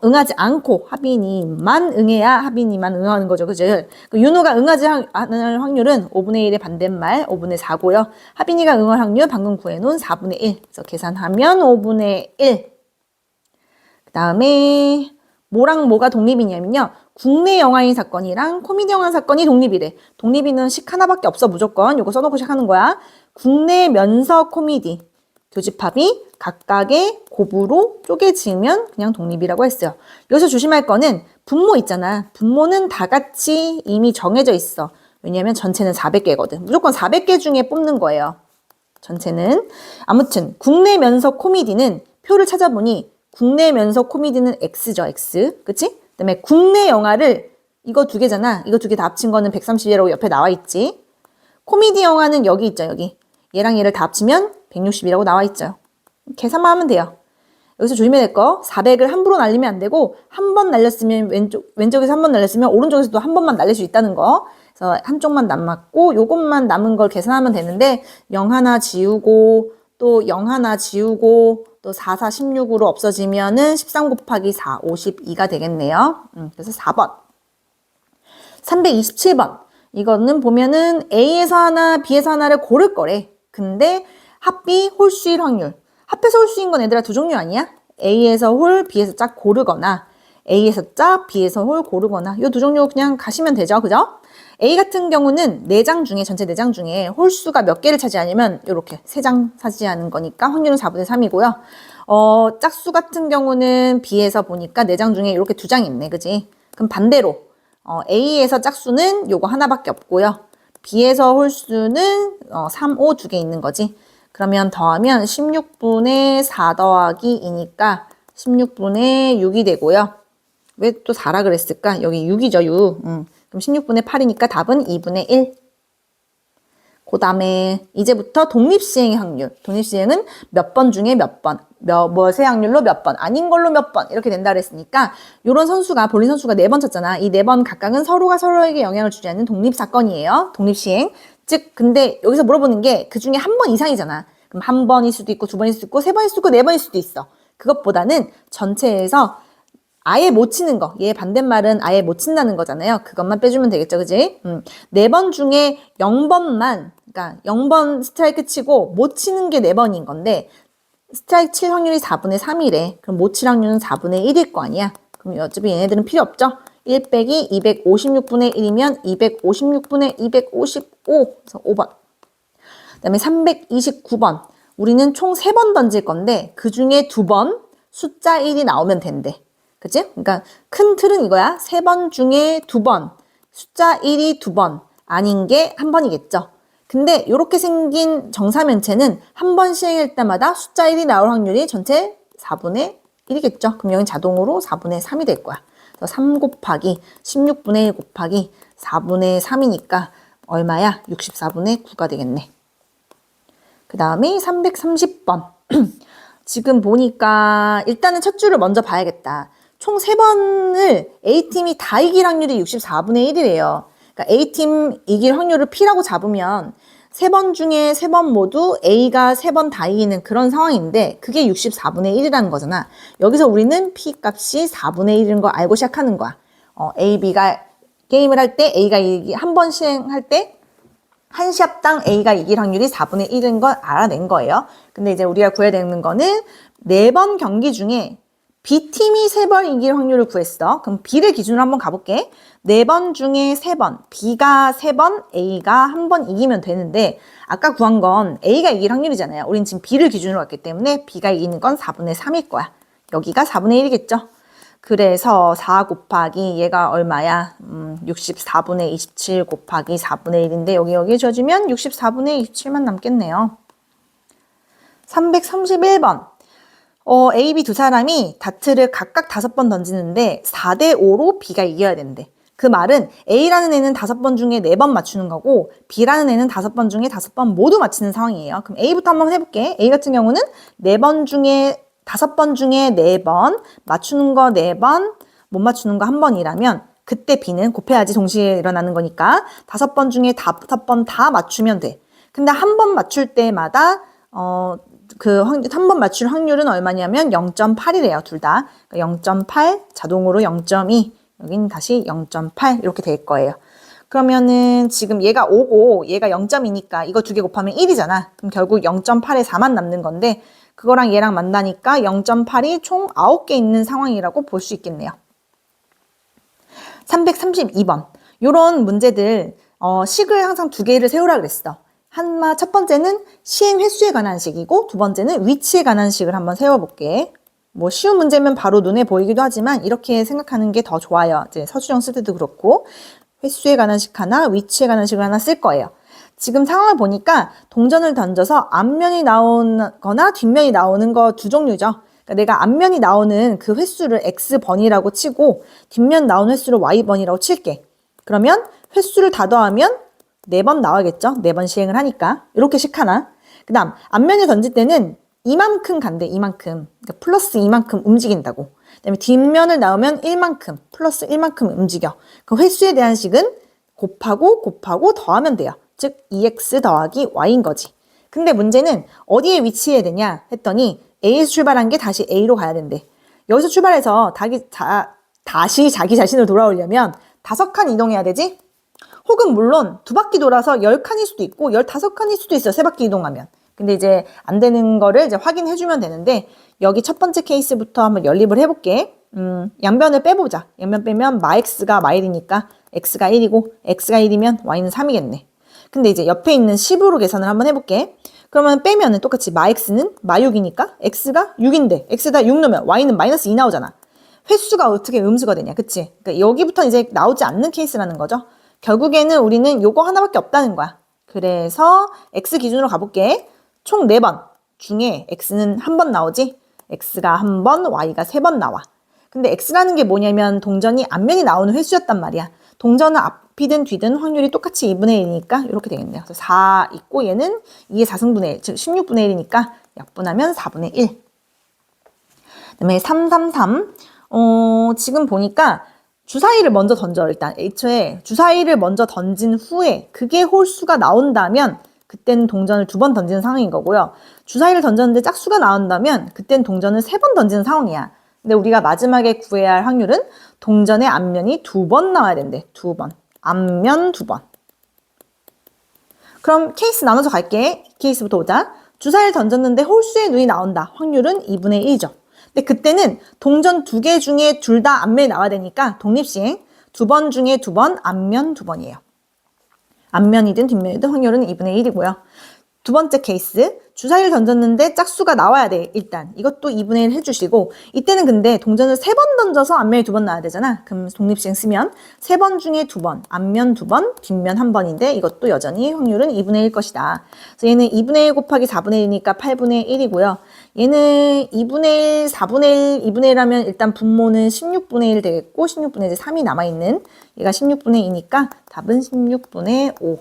응하지 않고 하빈이만 응해야 하빈이만 응하는 거죠. 그죠? 윤호가 응하지 않을 확률은 5분의 1의 반대말 5분의 4고요. 하빈이가 응할 확률 방금 구해놓은 4분의 1. 그래서 계산하면 5분의 1. 그 다음에 뭐랑 뭐가 독립이냐면요. 국내 영화인 사건이랑 코미디 영화 사건이 독립이래. 독립이는 식 하나밖에 없어 무조건. 요거 써놓고 시작하는 거야. 국내 면서 코미디. 교집합이 각각의 곱으로 쪼개지면 그냥 독립이라고 했어요. 여기서 조심할 거는 분모 있잖아. 분모는 다 같이 이미 정해져 있어. 왜냐면 전체는 400개거든. 무조건 400개 중에 뽑는 거예요. 전체는. 아무튼 국내 면서 코미디는 표를 찾아보니 국내 면서 코미디는 X죠. X. 그치? 그 다음에 국내 영화를 이거 두 개잖아. 이거 두 개 다 합친 거는 130이라고 옆에 나와 있지. 코미디 영화는 여기 있죠. 여기. 얘랑 얘를 다 합치면 160이라고 나와 있죠. 계산만 하면 돼요. 여기서 조심해야 될 거 400을 함부로 날리면 안 되고 한 번 날렸으면 왼쪽에서 한 번 날렸으면 오른쪽에서도 한 번만 날릴 수 있다는 거. 그래서 한쪽만 남았고 요것만 남은 걸 계산하면 되는데 0 하나 지우고 또 0 하나 지우고 또 4, 4, 16으로 없어지면은 13 곱하기 4, 52가 되겠네요. 그래서 4번. 327번. 이거는 보면은 A에서 하나, B에서 하나를 고를 거래. 근데 합비, 홀수일 확률. 합해서 홀수인 건 얘들아 두 종류 아니야? A에서 홀, B에서 짝 고르거나 A에서 짝, B에서 홀 고르거나 이 두 종류 그냥 가시면 되죠. 그죠? A 같은 경우는 4장 중에 전체 4장 중에 홀수가 몇 개를 차지하냐면 이렇게 3장 차지하는 거니까 확률은 4분의 3이고요. 짝수 같은 경우는 B에서 보니까 4장 중에 이렇게 2장 있네. 그지? 그럼 반대로 A에서 짝수는 요거 하나밖에 없고요. B에서 홀수는 3, 5 두 개 있는 거지. 그러면 더하면 16분의 4 더하기 2니까 16분의 6이 되고요. 왜 또 4라 그랬을까? 여기 6이죠, 6. 그럼 16분의 8이니까 답은 2분의 1. 그 다음에 이제부터 독립시행의 확률. 독립시행은 몇 번 중에 몇 번, 무엇의 확률로 몇 번, 아닌 걸로 몇 번 이렇게 된다 그랬으니까 이런 선수가, 볼린 선수가 4번 쳤잖아. 이 4번 각각은 서로가 서로에게 영향을 주지 않는 독립사건이에요. 독립시행. 즉 근데 여기서 물어보는 게 그 중에 한 번 이상이잖아. 그럼 한 번일 수도 있고 두 번일 수도 있고 세 번일 수도 있고 네 번일 수도 있어. 그것보다는 전체에서 아예 못 치는 거. 얘 반대말은 아예 못 친다는 거잖아요. 그것만 빼주면 되겠죠. 그지? 네 번 중에 0번만, 그러니까 0번 스트라이크 치고 못 치는 게 4번인 건데, 스트라이크 칠 확률이 4분의 3이래. 그럼 못 칠 확률은 4분의 1일 거 아니야. 그럼 어차피 얘네들은 필요 없죠? 1 빼기 256분의 1이면 256분의 255. 그래서 5번. 그 다음에 329번. 우리는 총 3번 던질 건데, 그 중에 2번 숫자 1이 나오면 된대. 그치? 그러니까 큰 틀은 이거야. 3번 중에 2번. 숫자 1이 2번. 아닌 게 1번이겠죠. 근데 이렇게 생긴 정사면체는 한 번 시행할 때마다 숫자 1이 나올 확률이 전체 4분의 1이겠죠. 그럼 여기 자동으로 4분의 3이 될 거야. 그래서 3 곱하기 16분의 1 곱하기 4분의 3이니까 얼마야? 64분의 9가 되겠네. 그 다음에 330번. 지금 보니까 일단은 첫 줄을 먼저 봐야겠다. 총 3번을 A팀이 다 이길 확률이 64분의 1이래요. 그러니까 A팀 이길 확률을 P라고 잡으면 3번 중에 3번 모두 A가 3번 다 이기는 그런 상황인데 그게 64분의 1이라는 거잖아. 여기서 우리는 P 값이 4분의 1인 거 알고 시작하는 거야. A, B가 게임을 할 때 A가 한 번 시행할 때 한 시합당 A가 이길 확률이 4분의 1인 걸 알아낸 거예요. 근데 이제 우리가 구해야 되는 거는 4번 경기 중에 B팀이 3번 이길 확률을 구했어. 그럼 B를 기준으로 한번 가볼게. 4번 중에 3번, B가 3번, A가 1번 이기면 되는데 아까 구한 건 A가 이길 확률이잖아요. 우린 지금 B를 기준으로 갔기 때문에 B가 이기는 건 4분의 3일 거야. 여기가 4분의 1이겠죠. 그래서 4 곱하기 얘가 얼마야? 64분의 27 곱하기 4분의 1인데 여기 줘주면 64분의 27만 남겠네요. 331번. A, B 두 사람이 다트를 각각 5번 던지는데 4대 5로 B가 이겨야 된대. 그 말은 A라는 애는 5번 중에 4번 맞추는 거고 B라는 애는 5번 중에 5번 모두 맞히는 상황이에요. 그럼 A부터 한번 해볼게. A 같은 경우는 4번 중에 5번 중에 4번 맞추는 거 4번 못 맞추는 거 1번이라면 그때 B는 곱해야지 동시에 일어나는 거니까 5번 중에 5번 다 맞추면 돼. 근데 한 번 맞출 때마다 한 번 맞출 확률은 얼마냐면 0.8이래요. 둘 다. 그러니까 0.8 자동으로 0.2 여긴 다시 0.8 이렇게 될 거예요. 그러면은 지금 얘가 5고 얘가 0.2니까 이거 두 개 곱하면 1이잖아. 그럼 결국 0.8에 4만 남는 건데 그거랑 얘랑 만나니까 0.8이 총 9개 있는 상황이라고 볼 수 있겠네요. 332번. 요런 문제들 식을 항상 2개를 세우라 그랬어. 첫 번째는 시행 횟수에 관한 식이고 두 번째는 위치에 관한 식을 한번 세워볼게. 뭐 쉬운 문제면 바로 눈에 보이기도 하지만 이렇게 생각하는 게 더 좋아요. 이제 서술형 쓸 때도 그렇고 횟수에 관한 식 하나, 위치에 관한 식을 하나 쓸 거예요. 지금 상황을 보니까 동전을 던져서 앞면이 나오거나 뒷면이 나오는 거 두 종류죠. 그러니까 내가 앞면이 나오는 그 횟수를 X번이라고 치고 뒷면 나오는 횟수를 Y번이라고 칠게. 그러면 횟수를 다 더하면 4번 나와야겠죠? 4번 시행을 하니까. 이렇게 식 하나. 그 다음 앞면에 던질 때는 이만큼 간대. 이만큼. 그러니까 플러스 이만큼 움직인다고. 그 다음에 뒷면을 나오면 1만큼. 플러스 1만큼 움직여. 그 횟수에 대한 식은 곱하고 더하면 돼요. 즉 2x 더하기 y인 거지. 근데 문제는 어디에 위치해야 되냐 했더니 A에서 출발한 게 다시 A로 가야 된대. 여기서 출발해서 다시 자기 자신을 돌아오려면 5칸 이동해야 되지? 혹은 물론 2바퀴 돌아서 10칸일 수도 있고 15칸일 수도 있어요. 3바퀴 이동하면. 근데 이제 안 되는 거를 이제 확인해주면 되는데 여기 첫 번째 케이스부터 한번 연립을 해볼게. 양변을 빼보자. 양변 빼면 마x가 마일이니까 x가 1이고 x가 1이면 y는 3이겠네. 근데 이제 옆에 있는 10으로 계산을 한번 해볼게. 그러면 빼면은 똑같이 마x는 마6이니까 x가 6인데 x에다 6 넣으면 y는 마이너스 2 나오잖아. 횟수가 어떻게 음수가 되냐, 그치? 그러니까 여기부터 이제 나오지 않는 케이스라는 거죠. 결국에는 우리는 요거 하나밖에 없다는 거야. 그래서 x 기준으로 가볼게. 총 4번 중에 x는 한 번 나오지? x가 한 번, y가 3번 나와. 근데 x라는 게 뭐냐면 동전이 앞면이 나오는 횟수였단 말이야. 동전은 앞이든 뒤든 확률이 똑같이 2분의 1이니까 이렇게 되겠네요. 그래서 4 있고 얘는 2의 4승분의 1, 즉 16분의 1이니까 약분하면 4분의 1. 그 다음에 333. 지금 보니까 주사위를 먼저 던져. 일단 애초에 주사위를 먼저 던진 후에 그게 홀수가 나온다면 그때는 동전을 2번 던지는 상황인 거고요. 주사위를 던졌는데 짝수가 나온다면 그때는 동전을 3번 던지는 상황이야. 근데 우리가 마지막에 구해야 할 확률은 동전의 앞면이 2번 나와야 된대. 2번. 앞면 2번. 그럼 케이스 나눠서 갈게. 케이스부터 보자. 주사위를 던졌는데 홀수의 눈이 나온다. 확률은 2분의 1죠. 근데 그때는 동전 2개 중에 둘 다 앞면이 나와야 되니까 독립시행 2번 중에 2번, 앞면 2번이에요. 앞면이든 뒷면이든 확률은 2분의 1이고요. 두 번째 케이스, 주사위를 던졌는데 짝수가 나와야 돼. 일단 이것도 2분의 1 해주시고, 이때는 근데 동전을 3번 던져서 앞면이 2번 나와야 되잖아. 그럼 독립시행 쓰면 3번 중에 2번, 앞면 2번, 뒷면 1번인데 이것도 여전히 확률은 2분의 1 것이다. 그래서 얘는 2분의 1 곱하기 4분의 1이니까 8분의 1이고요. 얘는 2분의 1, 4분의 1, 2분의 1 하면 일단 분모는 16분의 1 되겠고 16분의 1, 3이 남아있는 얘가 16분의 2니까 답은 16분의 5.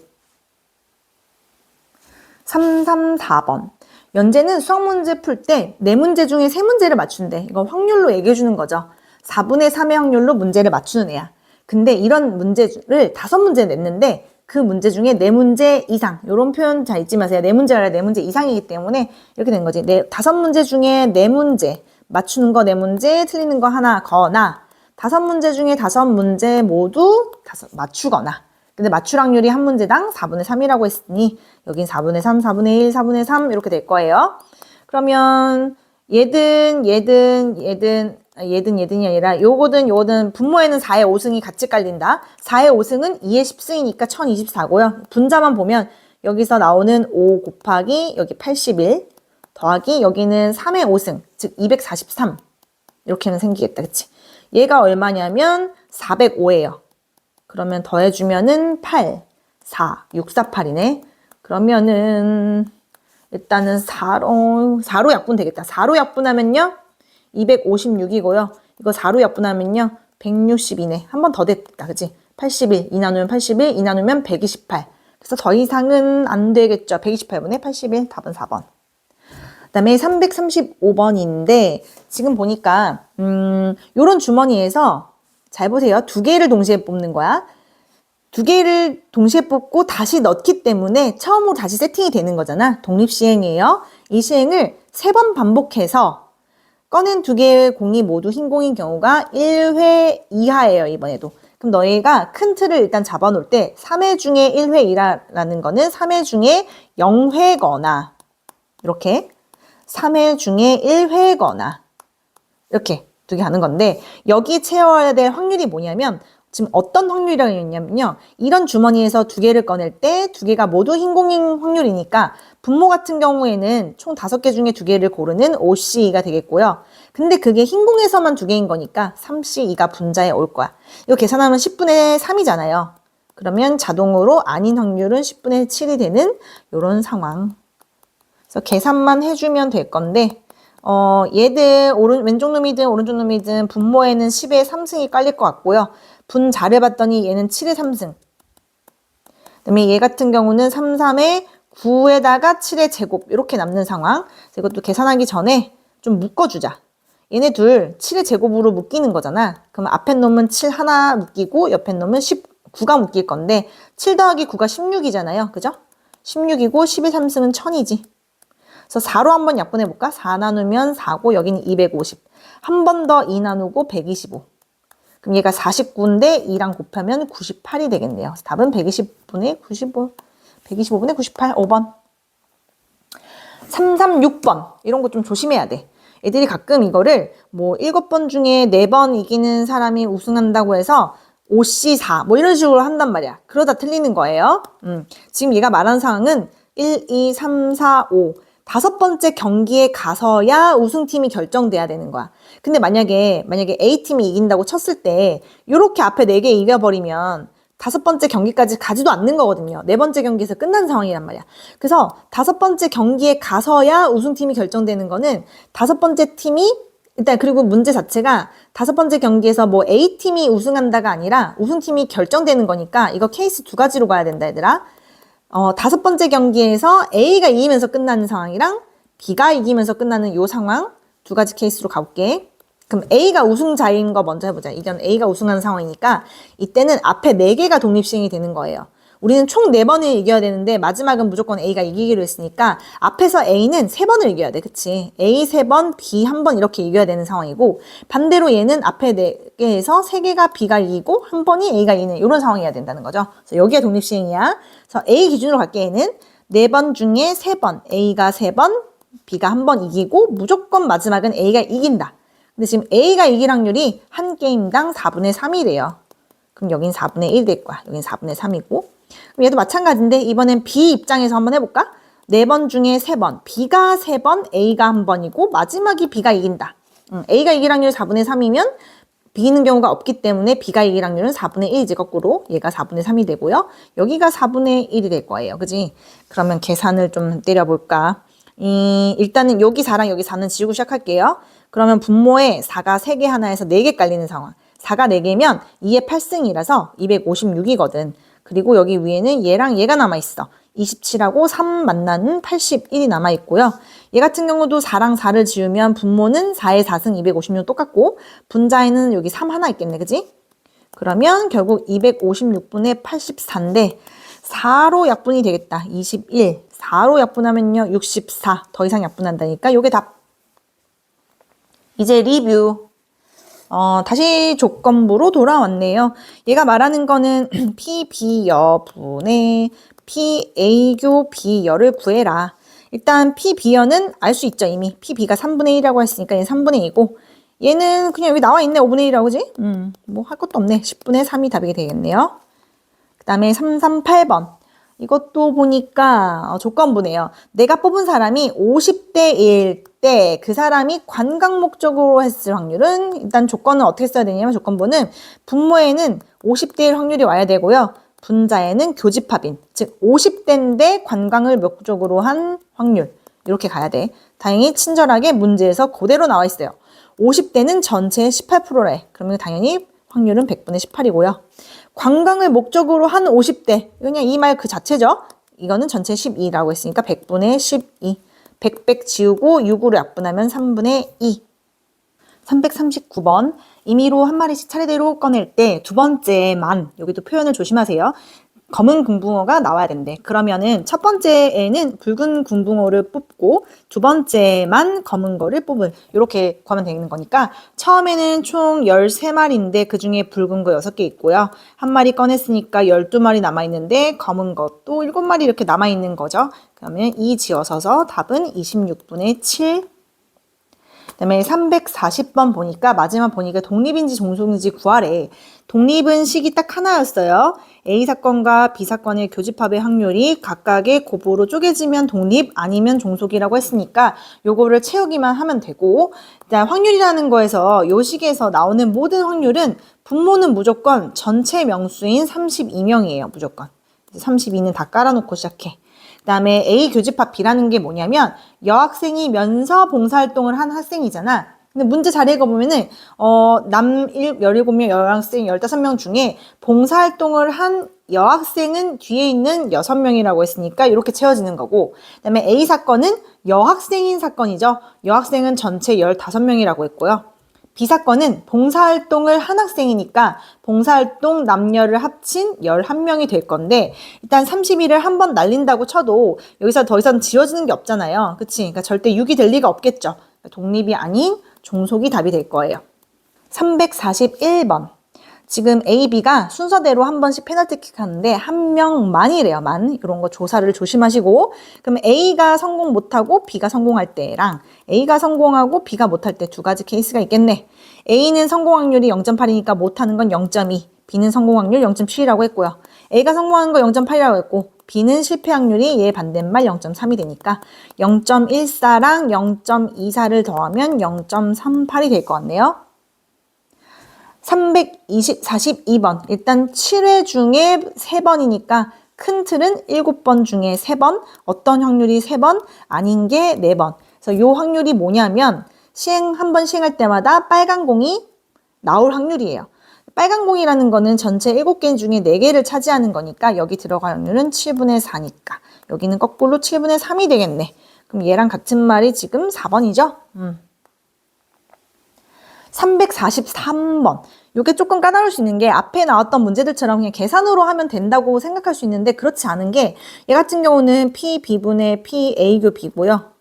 3, 3, 4번. 연재는 수학 문제 풀 때 4문제 중에 3문제를 맞춘대. 이거 확률로 얘기해 주는 거죠. 4분의 3의 확률로 문제를 맞추는 애야. 근데 이런 문제를 5문제 냈는데 그 문제 중에 4문제 이상, 이런 표현 잘 잊지 마세요. 4문제가 아니라 4문제 이상이기 때문에 이렇게 된 거지. 5문제 중에 4문제, 맞추는 거 4문제, 틀리는 거 하나 거나 5문제 중에 5문제 모두 맞추거나. 근데 맞출 확률이 한 문제당 4분의 3이라고 했으니 여긴 4분의 3, 4분의 1, 4분의 3 이렇게 될 거예요. 그러면 얘든이 아니라 요거든 분모에는 4의 5승이 같이 깔린다. 4의 5승은 2의 10승이니까 1024고요. 분자만 보면 여기서 나오는 5 곱하기 여기 81 더하기 여기는 3의 5승 즉 243 이렇게는 생기겠다. 그치? 얘가 얼마냐면 405예요. 그러면 더해주면은 8, 4, 6, 4, 8이네. 그러면은 일단은 4로 약분 되겠다. 4로 약분하면요. 256이고요. 이거 4로 약분하면요. 162네. 한 번 더 됐다. 그치? 81, 2 나누면 81, 2 나누면 128. 그래서 더 이상은 안 되겠죠. 128분의 81, 답은 4번. 그 다음에 335번인데 지금 보니까 요런 주머니에서 잘 보세요. 2개를 동시에 뽑는 거야. 2개를 동시에 뽑고 다시 넣기 때문에 처음으로 다시 세팅이 되는 거잖아. 독립시행이에요. 이 시행을 3번 반복해서 꺼낸 2개의 공이 모두 흰 공인 경우가 1회 이하예요. 이번에도. 그럼 너희가 큰 틀을 일단 잡아놓을 때 3회 중에 1회 이하라는 거는 3회 중에 0회거나 이렇게 3회 중에 1회거나 이렇게 2개 하는 건데 여기 채워야 될 확률이 뭐냐면 지금 어떤 확률이라고 했냐면요. 이런 주머니에서 2개를 꺼낼 때 2개가 모두 흰공인 확률이니까 분모 같은 경우에는 총 5개 중에 2개를 고르는 5C2가 되겠고요. 근데 그게 흰공에서만 2개인 거니까 3C2가 분자에 올 거야. 이거 계산하면 10분의 3이잖아요. 그러면 자동으로 아닌 확률은 10분의 7이 되는 이런 상황. 그래서 계산만 해주면 될 건데 얘들 왼쪽 놈이든 오른쪽 놈이든 분모에는 10의 3승이 깔릴 것 같고요. 분 잘해봤더니 얘는 7의 3승. 그다음에 얘 같은 경우는 3, 3에 9에다가 7의 제곱 이렇게 남는 상황. 그래서 이것도 계산하기 전에 좀 묶어주자. 얘네 둘 7의 제곱으로 묶이는 거잖아. 그럼 앞에 놈은 7 하나 묶이고 옆에 놈은 9가 묶일 건데 7 더하기 9가 16이잖아요. 그죠? 16이고 10의 3승은 1000이지. 그래서 4로 한번 약분해볼까? 4 나누면 4고 여기는 250. 한 번 더 2 나누고 125. 그럼 얘가 49인데 2랑 곱하면 98이 되겠네요. 그래서 답은 125분의 95. 125분의 98, 5번. 336번. 이런 거 좀 조심해야 돼. 애들이 가끔 이거를 뭐 7번 중에 4번 이기는 사람이 우승한다고 해서 5C4 뭐 이런 식으로 한단 말이야. 그러다 틀리는 거예요. 지금 얘가 말한 상황은 1, 2, 3, 4, 5. 5번째 경기에 가서야 우승팀이 결정돼야 되는 거야. 근데 만약에 A팀이 이긴다고 쳤을 때 요렇게 앞에 4개 이겨버리면 5번째 경기까지 가지도 않는 거거든요. 4번째 경기에서 끝난 상황이란 말이야. 그래서 5번째 경기에 가서야 우승팀이 결정되는 거는 5번째 팀이 일단 그리고 문제 자체가 5번째 경기에서 뭐 A팀이 우승한다가 아니라 우승팀이 결정되는 거니까 이거 케이스 2가지로 가야 된다 얘들아. 5번째 경기에서 A가 이기면서 끝나는 상황이랑 B가 이기면서 끝나는 요 상황 2가지 케이스로 가볼게. 그럼 A가 우승자인 거 먼저 해보자. 이전 A가 우승하는 상황이니까 이때는 앞에 4개가 독립시행이 되는 거예요. 우리는 총 4번을 이겨야 되는데 마지막은 무조건 A가 이기기로 했으니까 앞에서 A는 3번을 이겨야 돼. 그치? A 3번, B 1번 이렇게 이겨야 되는 상황이고 반대로 얘는 앞에 4개에서 3개가 B가 이기고 1번이 A가 이기는 이런 상황이어야 된다는 거죠. 그래서 여기가 독립시행이야. 그래서 A 기준으로 갈게 얘는 4번 중에 3번, A가 3번, B가 1번 이기고 무조건 마지막은 A가 이긴다. 근데 지금 A가 이길 확률이 한 게임당 4분의 3이래요. 그럼 여긴 4분의 1 될 거야. 여긴 4분의 3이고. 그럼 얘도 마찬가지인데 이번엔 B 입장에서 한번 해볼까? 4번 중에 3번. B가 3번, A가 1번이고 마지막이 B가 이긴다. A가 이길 확률이 4분의 3이면 B는 경우가 없기 때문에 B가 이길 확률은 4분의 1이지 거꾸로. 얘가 4분의 3이 되고요. 여기가 4분의 1이 될 거예요. 그지? 그러면 계산을 좀 때려볼까? 일단은 여기 4랑 여기 4는 지우고 시작할게요. 그러면 분모에 4가 3개 하나에서 4개 깔리는 상황. 4가 4개면 2의 8승이라서 256이거든. 그리고 여기 위에는 얘랑 얘가 남아있어. 27하고 3 만나는 81이 남아있고요. 얘 같은 경우도 4랑 4를 지우면 분모는 4의 4승 256 똑같고 분자에는 여기 3 하나 있겠네. 그지? 그러면 결국 256분의 84인데 4로 약분이 되겠다. 21. 4로 약분하면요. 64. 더 이상 약분한다니까 요게 답. 이제 리뷰. 다시 조건부로 돌아왔네요. 얘가 말하는 거는 PB여분의 PA교 B여를 구해라. 일단 PB여는 알 수 있죠. 이미 PB가 3분의 1이라고 했으니까 얘는 3분의 2고 얘는 그냥 여기 나와 있네. 5분의 1이라고 그지? 뭐 할 것도 없네. 10분의 3이 답이 되겠네요. 그 다음에 338번. 이것도 보니까 조건부네요. 내가 뽑은 사람이 50대일 때 그 사람이 관광 목적으로 했을 확률은 일단 조건은 어떻게 써야 되냐면 조건부는 분모에는 50대일 확률이 와야 되고요. 분자에는 교집합인, 즉 50대인데 관광을 목적으로 한 확률 이렇게 가야 돼. 다행히 친절하게 문제에서 그대로 나와 있어요. 50대는 전체의 18%래. 그러면 당연히 확률은 100분의 18이고요. 관광을 목적으로 한 50대. 그냥 이 말 그 자체죠. 이거는 전체 12라고 했으니까 100분의 12. 100 지우고 6으로 약분하면 3분의 2. 339번. 임의로 한 마리씩 차례대로 꺼낼 때 두 번째만, 여기도 표현을 조심하세요. 검은 금붕어가 나와야 된대. 그러면은 첫 번째에는 붉은 금붕어를 뽑고 두 번째만 검은 거를 뽑을 이렇게 구하면 되는 거니까 처음에는 총 13마리인데 그중에 붉은 거 6개 있고요. 한 마리 꺼냈으니까 12마리 남아있는데 검은 것도 7마리 이렇게 남아있는 거죠. 그러면 2 지어서서 답은 26분의 7. 그다음에 340번 보니까 마지막 보니까 독립인지 종속인지 구하래. 독립은 식이 딱 하나였어요. A 사건과 B 사건의 교집합의 확률이 각각의 곱으로 쪼개지면 독립 아니면 종속이라고 했으니까 요거를 채우기만 하면 되고 일단 확률이라는 거에서 요 식에서 나오는 모든 확률은 분모는 무조건 전체 명수인 32명이에요. 무조건. 32는 다 깔아놓고 시작해. 그 다음에 A 교집합 B라는 게 뭐냐면 여학생이 면서 봉사활동을 한 학생이잖아. 근데 문제 잘 읽어보면은 남 17명, 여학생 15명 중에 봉사활동을 한 여학생은 뒤에 있는 6명이라고 했으니까 이렇게 채워지는 거고 그 다음에 A 사건은 여학생인 사건이죠. 여학생은 전체 15명이라고 했고요. B 사건은 봉사활동을 한 학생이니까 봉사활동 남녀를 합친 11명이 될 건데 일단 30일을 한 번 날린다고 쳐도 여기서 더 이상 지워지는 게 없잖아요. 그치? 그러니까 절대 6이 될 리가 없겠죠. 독립이 아닌 종속이 답이 될 거예요. 341번. 지금 A, B가 순서대로 한 번씩 페널티킥 하는데 한 명만이래요. 만. 이런 거 조사를 조심하시고 그럼 A가 성공 못하고 B가 성공할 때랑 A가 성공하고 B가 못할 때 두 가지 케이스가 있겠네. A는 성공 확률이 0.8이니까 못하는 건 0.2. B는 성공 확률 0.7이라고 했고요. A가 성공하는 거 0.8이라고 했고 B는 실패 확률이 얘 반대말 0.3이 되니까 0.14랑 0.24를 더하면 0.38이 될 것 같네요. 42번. 일단 7회 중에 3번이니까 큰 틀은 7번 중에 3번. 어떤 확률이 3번? 아닌 게 4번. 그래서 요 확률이 뭐냐면 한 번 시행할 때마다 빨간 공이 나올 확률이에요. 빨간 공이라는 거는 전체 7개 중에 4개를 차지하는 거니까 여기 들어갈 확률은 7분의 4니까 여기는 거꾸로 7분의 3이 되겠네. 그럼 얘랑 같은 말이 지금 4번이죠? 343번. 이게 조금 까다로울 수 있는 게 앞에 나왔던 문제들처럼 그냥 계산으로 하면 된다고 생각할 수 있는데 그렇지 않은 게 얘 같은 경우는 P B분의 P A교 B고요.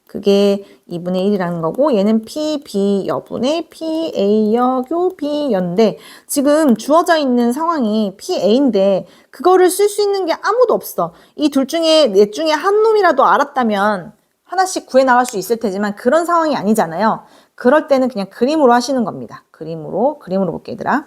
그게 2분의 1이라는 거고 얘는 P B 여분의 P A 여교 B 여인데 지금 주어져 있는 상황이 P A인데 그거를 쓸 수 있는 게 아무도 없어. 이 둘 중에 넷 중에 한 놈이라도 알았다면 하나씩 구해 나갈 수 있을 테지만 그런 상황이 아니잖아요. 그럴 때는 그냥 그림으로 하시는 겁니다. 그림으로 볼게 얘들아.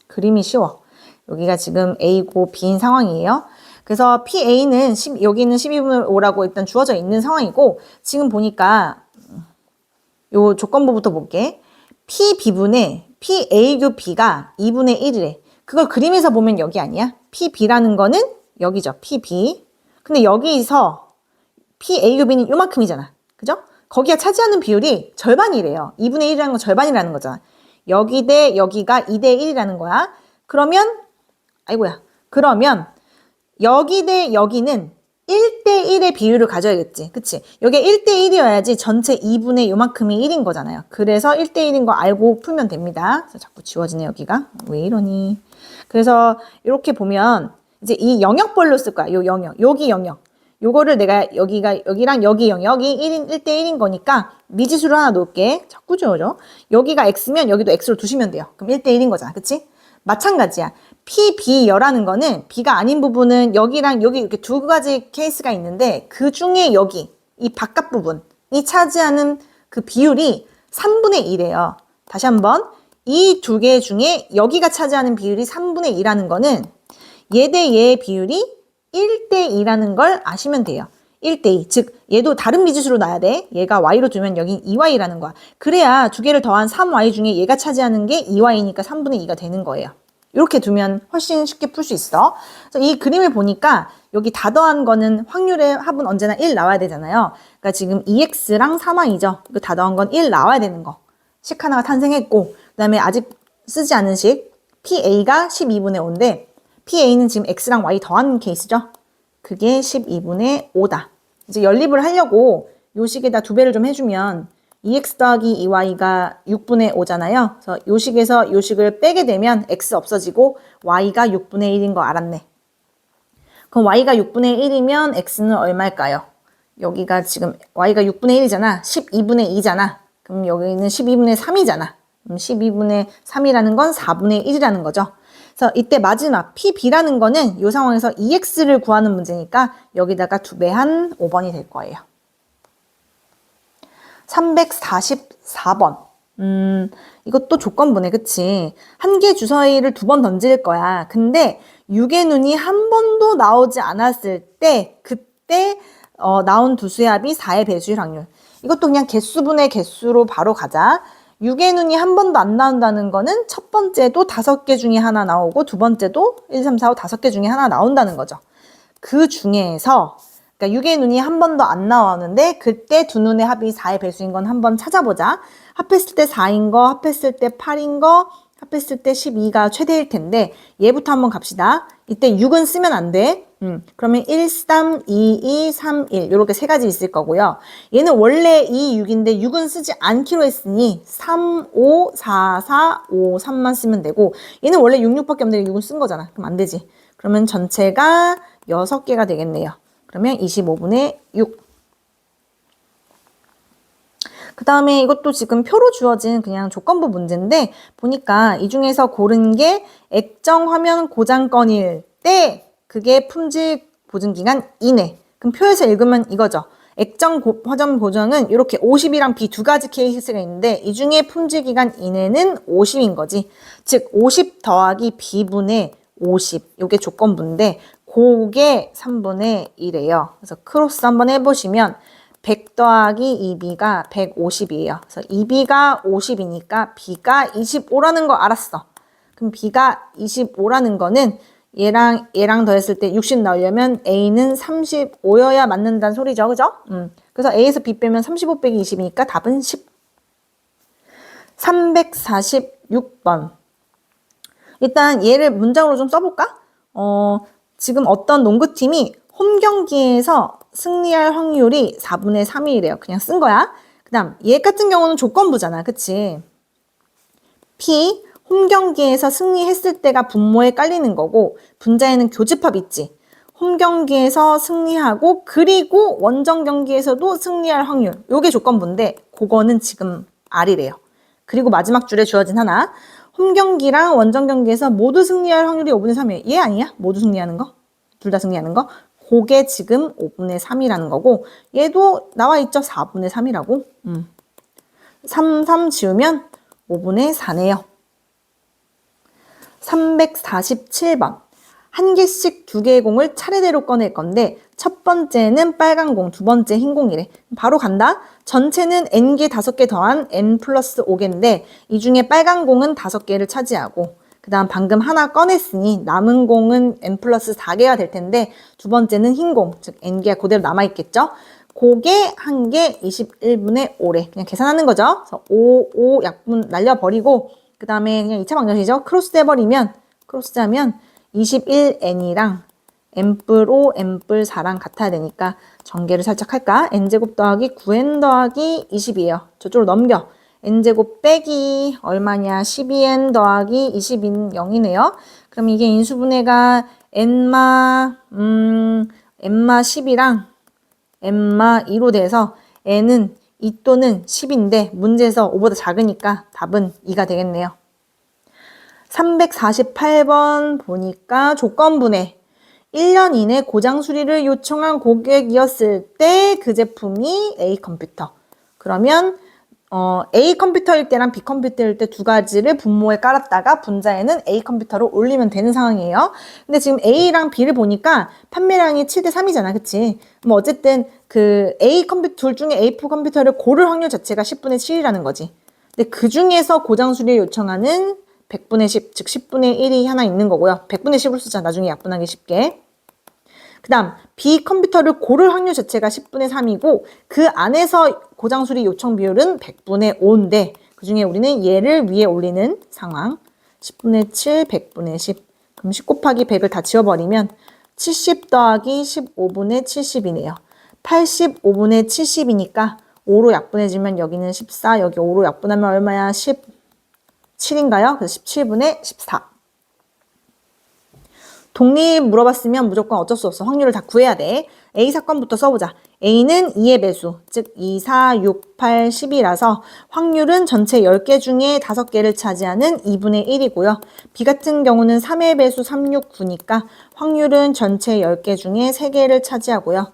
그림이 쉬워. 여기가 지금 A고 B인 상황이에요. 그래서 PA는 여기는 12분의 5라고 일단 주어져 있는 상황이고 지금 보니까 요 조건부부터 볼게. PB분의 PA교 B가 2분의 1이래. 그걸 그림에서 보면 여기 아니야? PB라는 거는 여기죠. PB. 근데 여기서 PA교 B는 요만큼이잖아. 그죠? 거기가 차지하는 비율이 절반이래요. 2분의 1이라는 건 절반이라는 거잖아. 여기 대 여기가 2대 1이라는 거야. 그러면 여기 대 여기는 1대 1의 비율을 가져야겠지. 그치? 여기가 1대 1이어야지 전체 2분의 요만큼이 1인 거잖아요. 그래서 1대 1인 거 알고 풀면 됩니다. 그래서 자꾸 지워지네 여기가. 왜 이러니? 그래서 이렇게 보면 이제 이 영역별로 쓸 거야. 요 영역. 여기 영역. 요거를 내가 여기랑 여기 영역이 1대 1인 거니까 미지수를 하나 놓을게. 자꾸 지워져. 여기가 x면 여기도 x로 두시면 돼요. 그럼 1대 1인 거잖아. 그치? 마찬가지야. P, B 여라는 거는 B가 아닌 부분은 여기랑 여기 이렇게 두 가지 케이스가 있는데 그 중에 여기 이 바깥 부분이 차지하는 그 비율이 3분의 1이에요. 다시 한번 이 두 개 중에 여기가 차지하는 비율이 3분의 2라는 거는 얘 대 얘의 비율이 1대 2라는 걸 아시면 돼요. 1대 2. 즉 얘도 다른 미지수로 놔야 돼. 얘가 y로 두면 여긴 2y라는 거야. 그래야 두 개를 더한 3y 중에 얘가 차지하는 게 2y니까 3분의 2가 되는 거예요. 이렇게 두면 훨씬 쉽게 풀 수 있어. 그래서 이 그림을 보니까 여기 다 더한 거는 확률의 합은 언제나 1 나와야 되잖아요. 그러니까 지금 2x랑 3y죠. 이거 다 더한 건 1 나와야 되는 거. 식 하나가 탄생했고 그 다음에 아직 쓰지 않은 식 PA가 12분의 5인데 PA는 지금 x랑 y 더한 케이스죠. 그게 12분의 5다. 이제 연립을 하려고 요 식에다 2배를 좀 해주면 2x 더하기 2y가 6분의 5잖아요. 그래서 요 식에서 요 식을 빼게 되면 x 없어지고 y가 6분의 1인 거 알았네. 그럼 y가 6분의 1이면 x는 얼마일까요? 여기가 지금 y가 6분의 1이잖아. 12분의 2잖아. 그럼 여기는 12분의 3이잖아. 그럼 12분의 3이라는 건 4분의 1이라는 거죠. 그래서 이때 마지막 PB라는 거는 이 상황에서 2x를 구하는 문제니까 여기다가 2배한 5번이 될 거예요. 344번. 이것도 조건부네, 그치? 한 개 주사위를 2번 던질 거야. 근데 6의 눈이 한 번도 나오지 않았을 때, 그때 나온 두 수의 합이 4의 배수일 확률. 이것도 그냥 개수분의 개수로 바로 가자. 6의 눈이 한 번도 안 나온다는 거는 첫 번째도 5개 중에 하나 나오고 두 번째도 1, 3, 4, 5, 5개 중에 하나 나온다는 거죠. 그 중에서 그러니까 6의 눈이 한 번도 안 나오는데 그때 두 눈의 합이 4의 배수인 건 한번 찾아보자. 합했을 때 4인 거, 합했을 때 8인 거, 합했을 때 12가 최대일 텐데 얘부터 한번 갑시다. 이때 6은 쓰면 안 돼. 그러면 1, 3, 2, 2, 3, 1 이렇게 세 가지 있을 거고요. 얘는 원래 2, 6인데 6은 쓰지 않기로 했으니 3, 5, 4, 4, 5, 3만 쓰면 되고 얘는 원래 6, 6밖에 없는데 6은 쓴 거잖아. 그럼 안 되지. 그러면 전체가 6개가 되겠네요. 그러면 25분의 6. 그 다음에 이것도 지금 표로 주어진 그냥 조건부 문제인데 보니까 이 중에서 고른 게 액정 화면 고장건일 때 그게 품질 보증기간 이내. 그럼 표에서 읽으면 이거죠. 액정 화면 보정은 이렇게 50이랑 B 두 가지 케이스가 있는데 이 중에 품질기간 이내는 50인 거지. 즉 50 더하기 B분의 50. 이게 조건부인데 그게 3분의 1이에요. 그래서 크로스 한번 해보시면 100 더하기 2B가 150이에요. 그래서 2B가 50이니까 B가 25라는 거 알았어. 그럼 B가 25라는 거는 얘랑 더했을 때 60 나오려면 A는 35여야 맞는다는 소리죠. 그죠? 그래서 A에서 B 빼면 35 빼기 20이니까 답은 10. 346번. 일단 얘를 문장으로 좀 써볼까? 지금 어떤 농구팀이 홈 경기에서 승리할 확률이 4분의 3이래요. 그냥 쓴 거야. 그 다음 얘 같은 경우는 조건부잖아. 그치? P, 홈 경기에서 승리했을 때가 분모에 깔리는 거고 분자에는 교집합 있지. 홈 경기에서 승리하고 그리고 원정 경기에서도 승리할 확률. 요게 조건부인데 그거는 지금 R이래요. 그리고 마지막 줄에 주어진 하나. 홈 경기랑 원정 경기에서 모두 승리할 확률이 5분의 3이에요. 얘 아니야? 모두 승리하는 거? 둘 다 승리하는 거? 그게 지금 5분의 3이라는 거고 얘도 나와 있죠? 4분의 3이라고. 3 지우면 5분의 4네요. 347번. 한 개씩 두 개의 공을 차례대로 꺼낼 건데 첫 번째는 빨간 공, 두 번째 흰 공이래. 바로 간다. 전체는 n개 5개 더한 n 플러스 5개인데 이 중에 빨간 공은 5개를 차지하고 그 다음 방금 하나 꺼냈으니 남은 공은 n 플러스 4개가 될 텐데 두 번째는 흰 공, 즉 n개가 그대로 남아있겠죠. 그게 한 개 21분의 5래. 그냥 계산하는 거죠. 그래서 5 약분 날려버리고 그 다음에 그냥 2차 방정식이죠. 크로스 해버리면 크로스하면 21n이랑 n뿔5, n뿔 4랑 같아야 되니까 전개를 살짝 할까? n제곱 더하기 9n 더하기 20이에요. 저쪽으로 넘겨. n제곱 빼기 얼마냐? 12n 더하기 20인 0이네요. 그럼 이게 인수분해가 n마 10이랑 n마 2로 돼서 n은 2 또는 10인데 문제에서 5보다 작으니까 답은 2가 되겠네요. 348번 보니까 조건분해 1년 이내 고장 수리를 요청한 고객이었을 때 그 제품이 A 컴퓨터. 그러면 A 컴퓨터일 때랑 B 컴퓨터일 때 두 가지를 분모에 깔았다가 분자에는 A 컴퓨터로 올리면 되는 상황이에요. 근데 지금 A랑 B를 보니까 판매량이 7대 3이잖아. 그치? 뭐 어쨌든 그 A 컴퓨터 둘 중에 A4 컴퓨터를 고를 확률 자체가 10분의 7이라는 거지. 근데 그 중에서 고장 수리를 요청하는 100분의 10, 즉 10분의 1이 하나 있는 거고요. 100분의 10을 쓰자. 나중에 약분하기 쉽게. 그 다음 B 컴퓨터를 고를 확률 자체가 10분의 3이고 그 안에서 고장 수리 요청 비율은 100분의 5인데 그 중에 우리는 얘를 위에 올리는 상황. 10분의 7, 100분의 10. 그럼 10 곱하기 100을 다 지워버리면 70 더하기 15분의 70이네요. 85분의 70이니까 5로 약분해주면 여기는 14, 여기 5로 약분하면 얼마야? 17인가요? 그래서 17분의 14. 독립 물어봤으면 무조건 어쩔 수 없어. 확률을 다 구해야 돼. A 사건부터 써보자. A는 2의 배수, 즉 2, 4, 6, 8, 10이라서 확률은 전체 10개 중에 5개를 차지하는 2분의 1이고요. B 같은 경우는 3의 배수 3, 6, 9니까 확률은 전체 10개 중에 3개를 차지하고요.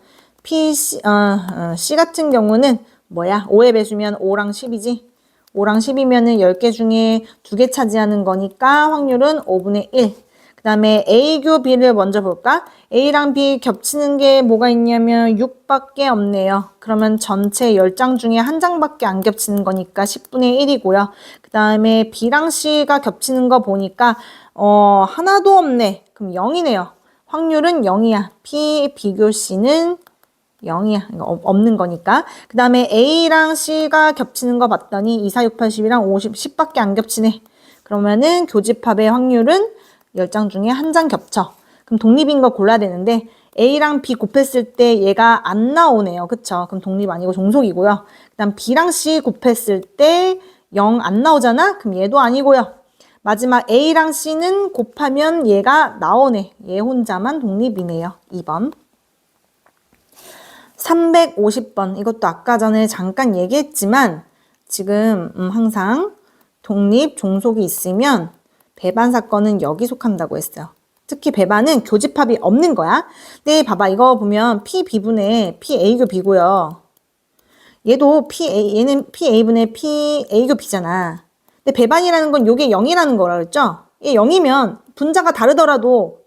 C 같은 경우는 뭐야? 5의 배수면 5랑 10이지? 5랑 10이면은 10개 중에 2개 차지하는 거니까 확률은 5분의 1. 그 다음에 A교 B를 먼저 볼까? A랑 B 겹치는 게 뭐가 있냐면 6밖에 없네요. 그러면 전체 10장 중에 한 장밖에 안 겹치는 거니까 10분의 1이고요. 그 다음에 B랑 C가 겹치는 거 보니까 하나도 없네. 그럼 0이네요. 확률은 0이야. P 비교 C는 0이야. 없는 거니까. 그 다음에 A랑 C가 겹치는 거 봤더니 2, 4, 6, 8, 10이랑 50, 10밖에 안 겹치네. 그러면은 교집합의 확률은 10장 중에 한 장 겹쳐. 그럼 독립인 거 골라야 되는데 A랑 B 곱했을 때 얘가 안 나오네요. 그쵸? 그럼 독립 아니고 종속이고요. 그 다음 B랑 C 곱했을 때 0 안 나오잖아? 그럼 얘도 아니고요. 마지막 A랑 C는 곱하면 얘가 나오네. 얘 혼자만 독립이네요. 2번. 350번. 이것도 아까 전에 잠깐 얘기했지만 지금 항상 독립, 종속이 있으면 배반 사건은 여기 속한다고 했어요. 특히 배반은 교집합이 없는 거야. 근데 봐봐. 이거 보면 P-B분의 P-A교 B고요. 얘도 얘는 P-A분의 P-A교 B잖아. 근데 배반이라는 건 요게 0이라는 거라 그랬죠? 이게 0이면 분모가 다르더라도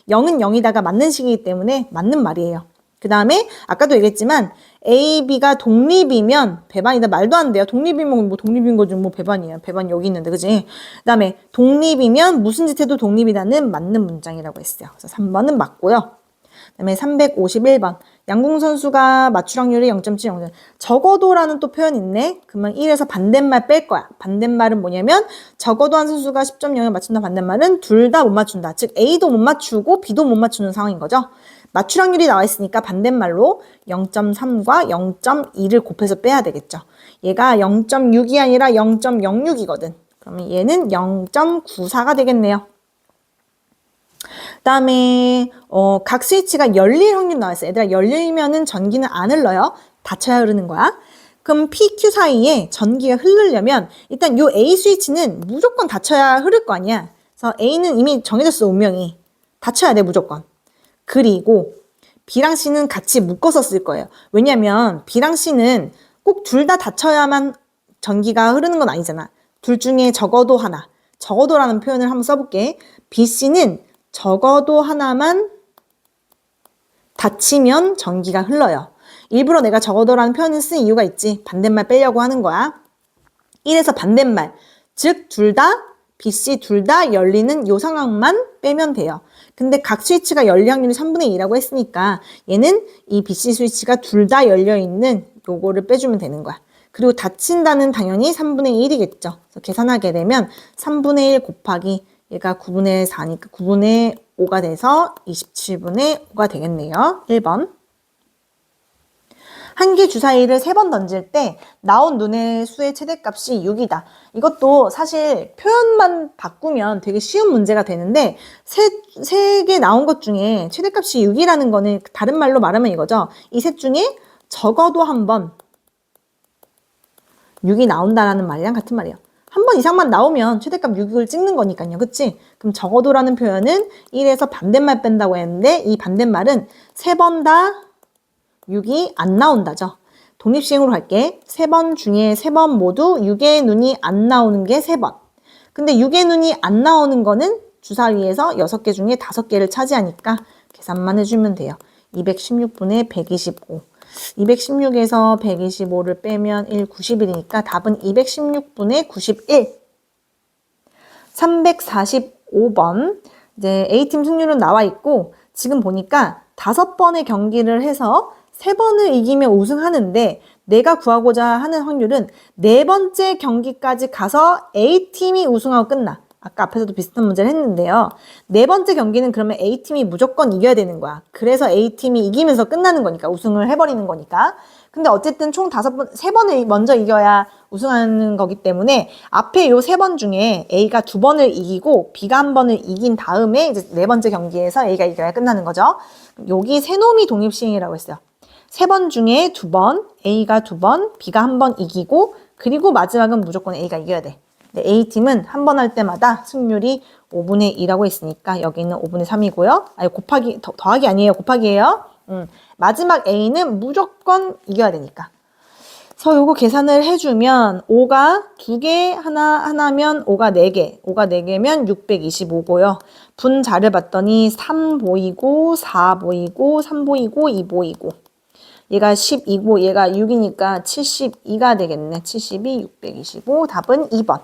0은 0이다가 맞는 식이기 때문에 맞는 말이에요. 그 다음에 아까도 얘기했지만 A, B가 독립이면 배반이다. 말도 안 돼요. 독립이면 뭐 독립인 거지 뭐 배반이야. 배반 여기 있는데 그지? 그 다음에 독립이면 무슨 짓 해도 독립이다는 맞는 문장이라고 했어요. 그래서 3번은 맞고요. 그 다음에 351번. 양궁 선수가 맞출 확률이 0.7, 0. 적어도라는 또 표현이 있네. 그러면 1에서 반대말 뺄 거야. 반대말은 뭐냐면 적어도 한 선수가 10.0을 맞춘다. 반대말은 둘 다 못 맞춘다. 즉 A도 못 맞추고 B도 못 맞추는 상황인 거죠. 맞출 확률이 나와 있으니까 반대말로 0.3과 0.2를 곱해서 빼야 되겠죠. 얘가 0.6이 아니라 0.06이거든. 그러면 얘는 0.94가 되겠네요. 그 다음에 각 스위치가 열릴 확률 나왔어요. 얘들아, 열리면은 전기는 안 흘러요. 닫혀야 흐르는 거야. 그럼 PQ 사이에 전기가 흐르려면 일단 요 A 스위치는 무조건 닫혀야 흐를 거 아니야. 그래서 A는 이미 정해졌어, 운명이. 닫혀야 돼, 무조건. 그리고 B랑 C는 같이 묶어서 쓸 거예요. 왜냐면 B랑 C는 꼭 둘 다 닫혀야만 전기가 흐르는 건 아니잖아. 둘 중에 적어도 하나. 적어도라는 표현을 한번 써볼게. B, C는 적어도 하나만 닫히면 전기가 흘러요. 일부러 내가 적어도라는 표현을 쓴 이유가 있지. 반대말 빼려고 하는 거야. 이래서 반대말, 즉 둘 다, B, C 둘 다 열리는 요 상황만 빼면 돼요. 근데 각 스위치가 열릴 확률이 3분의 2라고 했으니까 얘는 이 B, C 스위치가 둘 다 열려있는 요거를 빼주면 되는 거야. 그리고 닫힌다는 당연히 3분의 1이겠죠. 그래서 계산하게 되면 3분의 1 곱하기 얘가 9분의 4니까 9분의 5가 돼서 27분의 5가 되겠네요. 1번. 한 개 주사위를 3번 던질 때 나온 눈의 수의 최대값이 6이다. 이것도 사실 표현만 바꾸면 되게 쉬운 문제가 되는데 세 개 나온 것 중에 최대값이 6이라는 거는 다른 말로 말하면 이거죠. 이 셋 중에 적어도 한 번 6이 나온다라는 말이랑 같은 말이에요. 한 번 이상만 나오면 최대값 6을 찍는 거니까요. 그치? 그럼 적어도라는 표현은 1에서 반대말 뺀다고 했는데 이 반대말은 3번 다 6이 안 나온다죠. 독립시행으로 할게. 3번 중에 3번 모두 6의 눈이 안 나오는 게 3번. 근데 6의 눈이 안 나오는 거는 주사위에서 6개 중에 5개를 차지하니까 계산만 해주면 돼요. 216분의 125. 216에서 125를 빼면 1, 91이니까 답은 216분의 91. 345번. 이제 A팀 승률은 나와 있고 지금 보니까 5번의 경기를 해서 3번을 이기면 우승하는데 내가 구하고자 하는 확률은 4번째 경기까지 가서 A팀이 우승하고 끝나. 아까 앞에서도 비슷한 문제를 했는데요. 4번째 경기는 그러면 A팀이 무조건 이겨야 되는 거야. 그래서 A팀이 이기면서 끝나는 거니까. 우승을 해버리는 거니까. 근데 어쨌든 총 3번을 먼저 이겨야 우승하는 거기 때문에 앞에 요 3번 중에 A가 2번을 이기고 B가 1번을 이긴 다음에 이제 4번째 경기에서 A가 이겨야 끝나는 거죠. 여기 세 놈이 독립시행이라고 했어요. 3번 중에 2번, A가 2번, B가 1번 이기고 그리고 마지막은 무조건 A가 이겨야 돼. 근데 A팀은 한 번 할 때마다 승률이 5분의 2라고 했으니까 여기는 5분의 3이고요. 아니 곱하기, 더하기 아니에요. 곱하기예요. 마지막 A는 무조건 이겨야 되니까. 그래서 요거 계산을 해주면 5가 2개 하나면 5가 4개. 5가 4개면 625고요. 분자를 봤더니 3 보이고 4 보이고 3 보이고 2 보이고. 얘가 12고 얘가 6이니까 72가 되겠네. 72, 625. 답은 2번.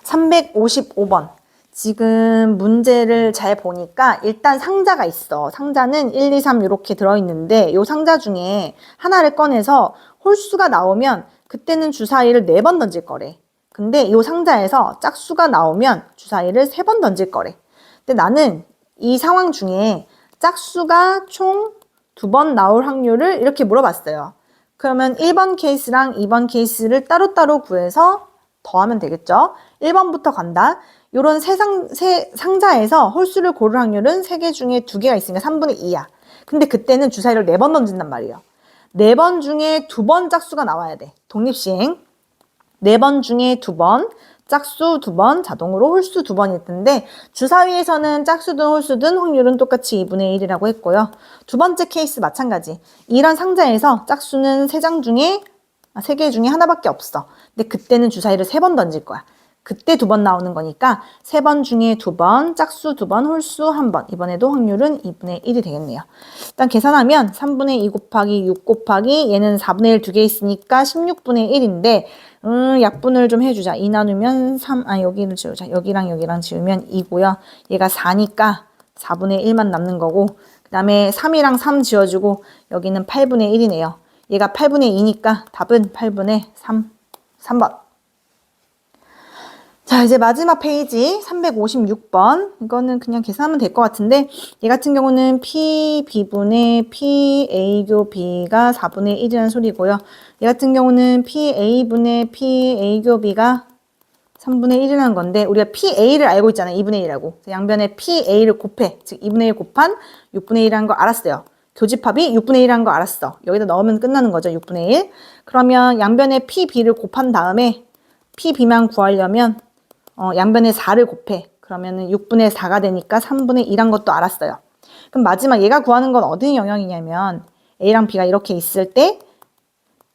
355번. 지금 문제를 잘 보니까 일단 상자가 있어. 상자는 1, 2, 3 이렇게 들어있는데 이 상자 중에 하나를 꺼내서 홀수가 나오면 그때는 주사위를 4번 던질 거래. 근데 이 상자에서 짝수가 나오면 주사위를 3번 던질 거래. 근데 나는 이 상황 중에 짝수가 총 2번 나올 확률을 이렇게 물어봤어요. 그러면 1번 케이스랑 2번 케이스를 따로따로 구해서 더하면 되겠죠. 1번부터 간다. 요런 세 상자에서 홀수를 고를 확률은 3개 중에 2개가 있으니까 3분의 2야. 근데 그때는 주사위를 4번 던진단 말이에요. 4번 중에 2번 짝수가 나와야 돼. 독립시행. 4번 중에 2번, 짝수 2번, 자동으로 홀수 2번일 텐데 주사위에서는 짝수든 홀수든 확률은 똑같이 2분의 1이라고 했고요. 두 번째 케이스 마찬가지. 이런 상자에서 짝수는 3개 중에 하나밖에 없어. 근데 그때는 주사위를 3번 던질 거야. 그때 2번 나오는 거니까 3번 중에 2번, 짝수 2번, 홀수 1번. 이번에도 확률은 2분의 1이 되겠네요. 일단 계산하면 3분의 2 곱하기 6 곱하기 얘는 4분의 1 2개 있으니까 16분의 1인데 약분을 좀 해주자. 2 나누면 3, 여기를 지우자. 여기랑 여기랑 지우면 2고요. 얘가 4니까 4분의 1만 남는 거고 그 다음에 3이랑 3 지워주고 여기는 8분의 1이네요. 얘가 8분의 2니까 답은 8분의 3번. 자, 이제 마지막 페이지 356번. 이거는 그냥 계산하면 될 것 같은데 얘 같은 경우는 PB분의 PA교B가 4분의 1이라는 소리고요. 얘 같은 경우는 PA분의 PA교B가 3분의 1이라는 건데 우리가 PA를 알고 있잖아요. 2분의 1이라고. 양변에 PA를 곱해. 즉 2분의 1 곱한 6분의 1이라는 거 알았어요. 교집합이 6분의 1이라는 거 알았어. 여기다 넣으면 끝나는 거죠. 6분의 1. 그러면 양변에 PB를 곱한 다음에 PB만 구하려면 양변에 4를 곱해. 그러면은 6분의 4가 되니까 3분의 2란 것도 알았어요. 그럼 마지막 얘가 구하는 건 어떤 영역이냐면 A랑 B가 이렇게 있을 때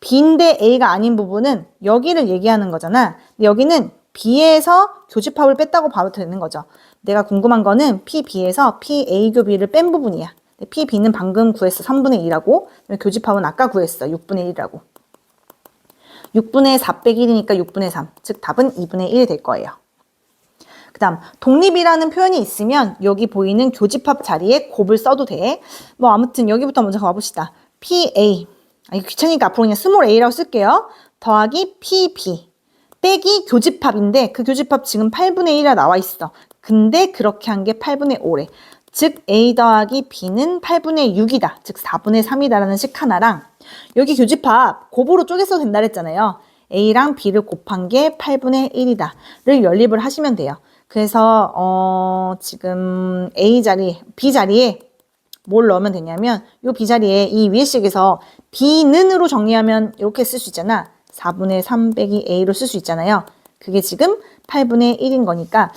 B인데 A가 아닌 부분은 여기를 얘기하는 거잖아. 근데 여기는 B에서 교집합을 뺐다고 봐도 되는 거죠. 내가 궁금한 거는 PB에서 PA교B를 뺀 부분이야. PB는 방금 구했어. 3분의 2라고. 교집합은 아까 구했어. 6분의 1이라고. 6분의 4 빼기 1이니까 6분의 3. 즉 답은 2분의 1이 될 거예요. 그 다음 독립이라는 표현이 있으면 여기 보이는 교집합 자리에 곱을 써도 돼. 뭐 아무튼 여기부터 먼저 가봅시다. PA 이거 귀찮으니까 앞으로 그냥 스몰 a라고 쓸게요. 더하기 PB 빼기 교집합인데 그 교집합 지금 8분의 1이라 나와 있어. 근데 그렇게 한 게 8분의 5래. 즉 A 더하기 B는 8분의 6이다. 즉 4분의 3이다라는 식 하나랑 여기 교집합 곱으로 쪼개서 된다 그랬잖아요. A랑 B를 곱한 게 8분의 1이다를 연립을 하시면 돼요. 그래서 지금 B 자리에 뭘 넣으면 되냐면 이 B 자리에 이 위에 식에서 B는으로 정리하면 이렇게 쓸 수 있잖아. 4분의 3 빼기 A로 쓸 수 있잖아요. 그게 지금 8분의 1인 거니까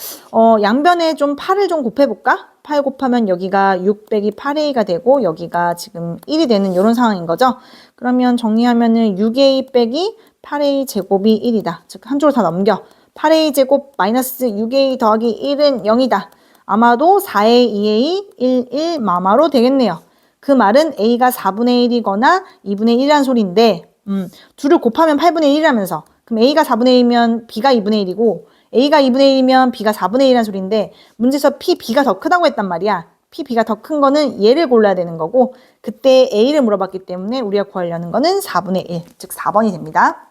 양변에 좀 8을 좀 곱해볼까? 8 곱하면 여기가 6 빼기 8A가 되고 여기가 지금 1이 되는 이런 상황인 거죠. 그러면 정리하면은 6A 빼기 8A 제곱이 1이다. 즉 한쪽으로 다 넘겨. 8A 제곱 마이너스 6A 더하기 1은 0이다. 아마도 4A, 2A, 1, 1 마마로 되겠네요. 그 말은 A가 4분의 1이거나 2분의 1이라는 소리인데 둘을 곱하면 8분의 1이라면서 그럼 A가 4분의 1이면 B가 2분의 1이고 A가 2분의 1이면 B가 4분의 1이라는 소리인데 문제에서 PB가 더 크다고 했단 말이야. PB가 더 큰 거는 얘를 골라야 되는 거고 그때 A를 물어봤기 때문에 우리가 구하려는 거는 4분의 1, 즉 4번이 됩니다.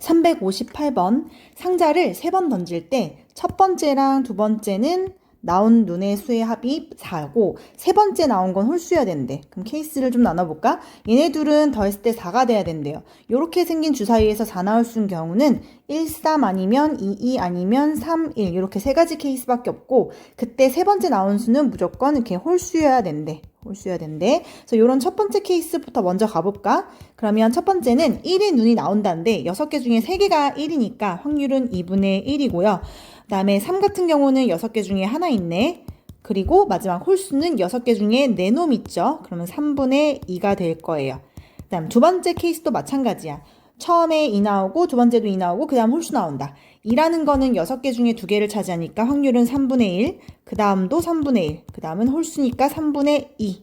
358번 상자를 3번 던질 때 첫 번째랑 두 번째는 나온 눈의 수의 합이 4고 세 번째 나온 건 홀수여야 된대. 그럼 케이스를 좀 나눠볼까? 얘네 둘은 더했을 때 4가 돼야 된대요. 이렇게 생긴 주사위에서 4 나올 수 있는 경우는 1, 3 아니면 2, 2 아니면 3, 1 이렇게 세 가지 케이스밖에 없고 그때 세 번째 나온 수는 무조건 이렇게 홀수여야 된대. 홀수여야 된대. 그래서 이런 첫 번째 케이스부터 먼저 가볼까? 그러면 첫 번째는 1의 눈이 나온다는데 6개 중에 3개가 1이니까 확률은 2분의 1이고요. 그 다음에 3 같은 경우는 6개 중에 하나 있네. 그리고 마지막 홀수는 6개 중에 4놈 있죠. 그러면 3분의 2가 될 거예요. 그 다음 두 번째 케이스도 마찬가지야. 처음에 2 나오고 두 번째도 2 나오고 그 다음 홀수 나온다. 2라는 거는 6개 중에 2개를 차지하니까 확률은 3분의 1. 그 다음도 3분의 1. 그 다음은 홀수니까 3분의 2.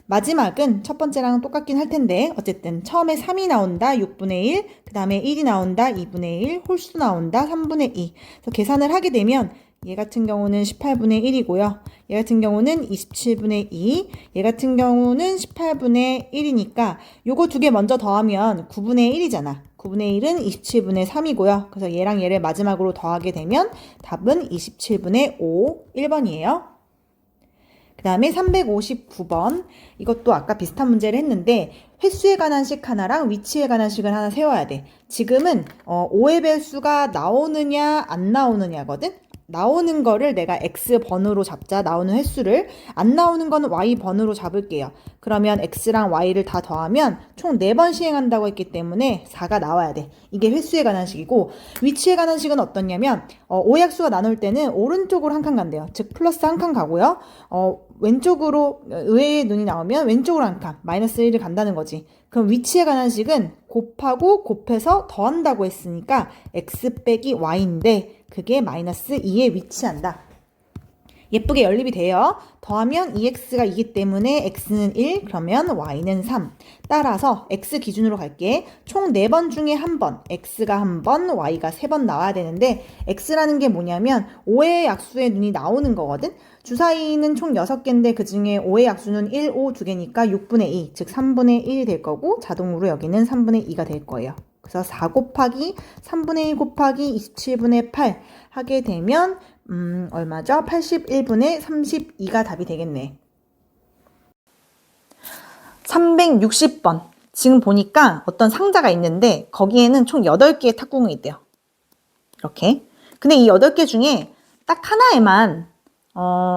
마지막은 첫 번째랑 똑같긴 할 텐데 어쨌든 처음에 3이 나온다 6분의 1, 그 다음에 1이 나온다 2분의 1, 홀수 나온다 3분의 2. 그래서 계산을 하게 되면 얘 같은 경우는 18분의 1이고요. 얘 같은 경우는 27분의 2, 얘 같은 경우는 18분의 1이니까 요거 두 개 먼저 더하면 9분의 1이잖아. 9분의 1은 27분의 3이고요. 그래서 얘랑 얘를 마지막으로 더하게 되면 답은 27분의 5, 1번이에요. 그 다음에 359번. 이것도 아까 비슷한 문제를 했는데 횟수에 관한 식 하나랑 위치에 관한 식을 하나 세워야 돼. 지금은 5의 배수가 나오느냐 안 나오느냐거든. 나오는 거를 내가 X번으로 잡자. 나오는 횟수를. 안 나오는 거는 Y번으로 잡을게요. 그러면 X랑 Y를 다 더하면 총 4번 시행한다고 했기 때문에 4가 나와야 돼. 이게 횟수에 관한 식이고 위치에 관한 식은 어떻냐면 O약수가 나눌 때는 오른쪽으로 한 칸 간대요. 즉 플러스 한 칸 가고요. 왼쪽으로 의외의 눈이 나오면 왼쪽으로 한 칸, 마이너스 1을 간다는 거지. 그럼 위치에 관한 식은 곱하고 곱해서 더한다고 했으니까 X 빼기 Y인데 그게 마이너스 2에 위치한다. 예쁘게 연립이 돼요. 더하면 2x가 2기 때문에 x는 1, 그러면 y는 3. 따라서 x 기준으로 갈게. 총 4번 중에 1번, x가 1번, y가 3번 나와야 되는데 x라는 게 뭐냐면 5의 약수의 눈이 나오는 거거든. 주사위는 총 6개인데 그 중에 5의 약수는 1, 5 2개니까 6분의 2, 즉 3분의 1이 될 거고 자동으로 여기는 3분의 2가 될 거예요. 그래서 4 곱하기 3분의 1 곱하기 27분의 8 하게 되면 얼마죠? 81분의 32가 답이 되겠네. 360번. 지금 보니까 어떤 상자가 있는데 거기에는 총 8개의 탁구공이 있대요. 이렇게. 근데 이 8개 중에 딱 하나에만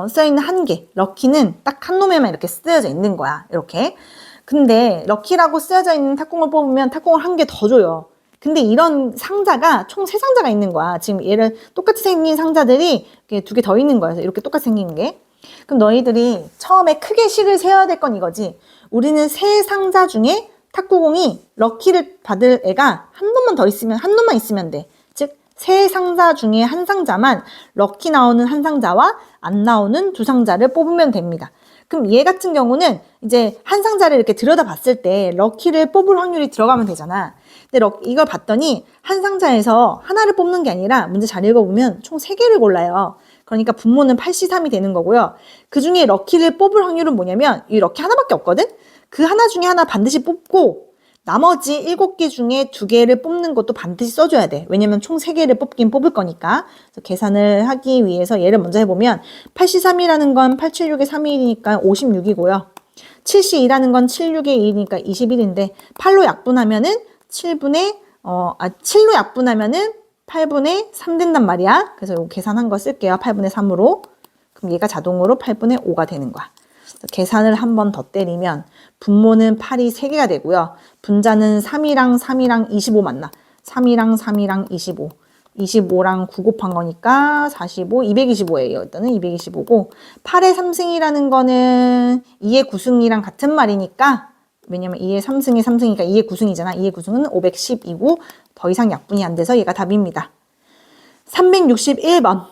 써있는 한 개, 럭키는 딱 한 놈에만 이렇게 쓰여져 있는 거야. 이렇게. 근데 럭키라고 쓰여져 있는 탁구공을 뽑으면 탁구공을 한 개 더 줘요. 근데 이런 상자가 총 3상자가 있는 거야. 지금 얘를 똑같이 생긴 상자들이 2개 더 있는 거야. 이렇게 똑같이 생긴 게. 그럼 너희들이 처음에 크게 식을 세워야 될 건 이거지. 우리는 3상자 중에 탁구공이 럭키를 받을 애가 한 놈만 더 있으면, 한 놈만 있으면 돼. 즉, 3상자 중에 한 상자만 럭키 나오는 한 상자와 안 나오는 2상자를 뽑으면 됩니다. 그럼 얘 같은 경우는 이제 한 상자를 이렇게 들여다봤을 때 럭키를 뽑을 확률이 들어가면 되잖아. 근데 이걸 봤더니 한 상자에서 하나를 뽑는 게 아니라 문제 잘 읽어보면 총 3개를 골라요. 그러니까 분모는 8C3이 되는 거고요. 그 중에 럭키를 뽑을 확률은 뭐냐면 이 럭키 하나밖에 없거든? 그 하나 중에 하나 반드시 뽑고 나머지 7개 중에 2개를 뽑는 것도 반드시 써줘야 돼. 왜냐면 총 3개를 뽑긴 뽑을 거니까. 그래서 계산을 하기 위해서 얘를 먼저 해보면 8C3이라는 건 876의 3이1이니까 56이고요. 7C2라는 건 76의 2이니까 21인데 8로 약분하면은 7로 약분하면은 8분의 3 된단 말이야. 그래서 이거 계산한 거 쓸게요. 8분의 3으로. 그럼 얘가 자동으로 8분의 5가 되는 거야. 계산을 한 번 더 때리면 분모는 8이 3개가 되고요. 분자는 3이랑 25 맞나? 3이랑 25. 25랑 9 곱한 거니까 45, 225예요. 일단은 225고 8의 3승이라는 거는 2의 9승이랑 같은 말이니까 왜냐면 2의 3승이 3승이니까 2의 9승이잖아. 2의 9승은 510이고 더 이상 약분이 안 돼서 얘가 답입니다. 361번.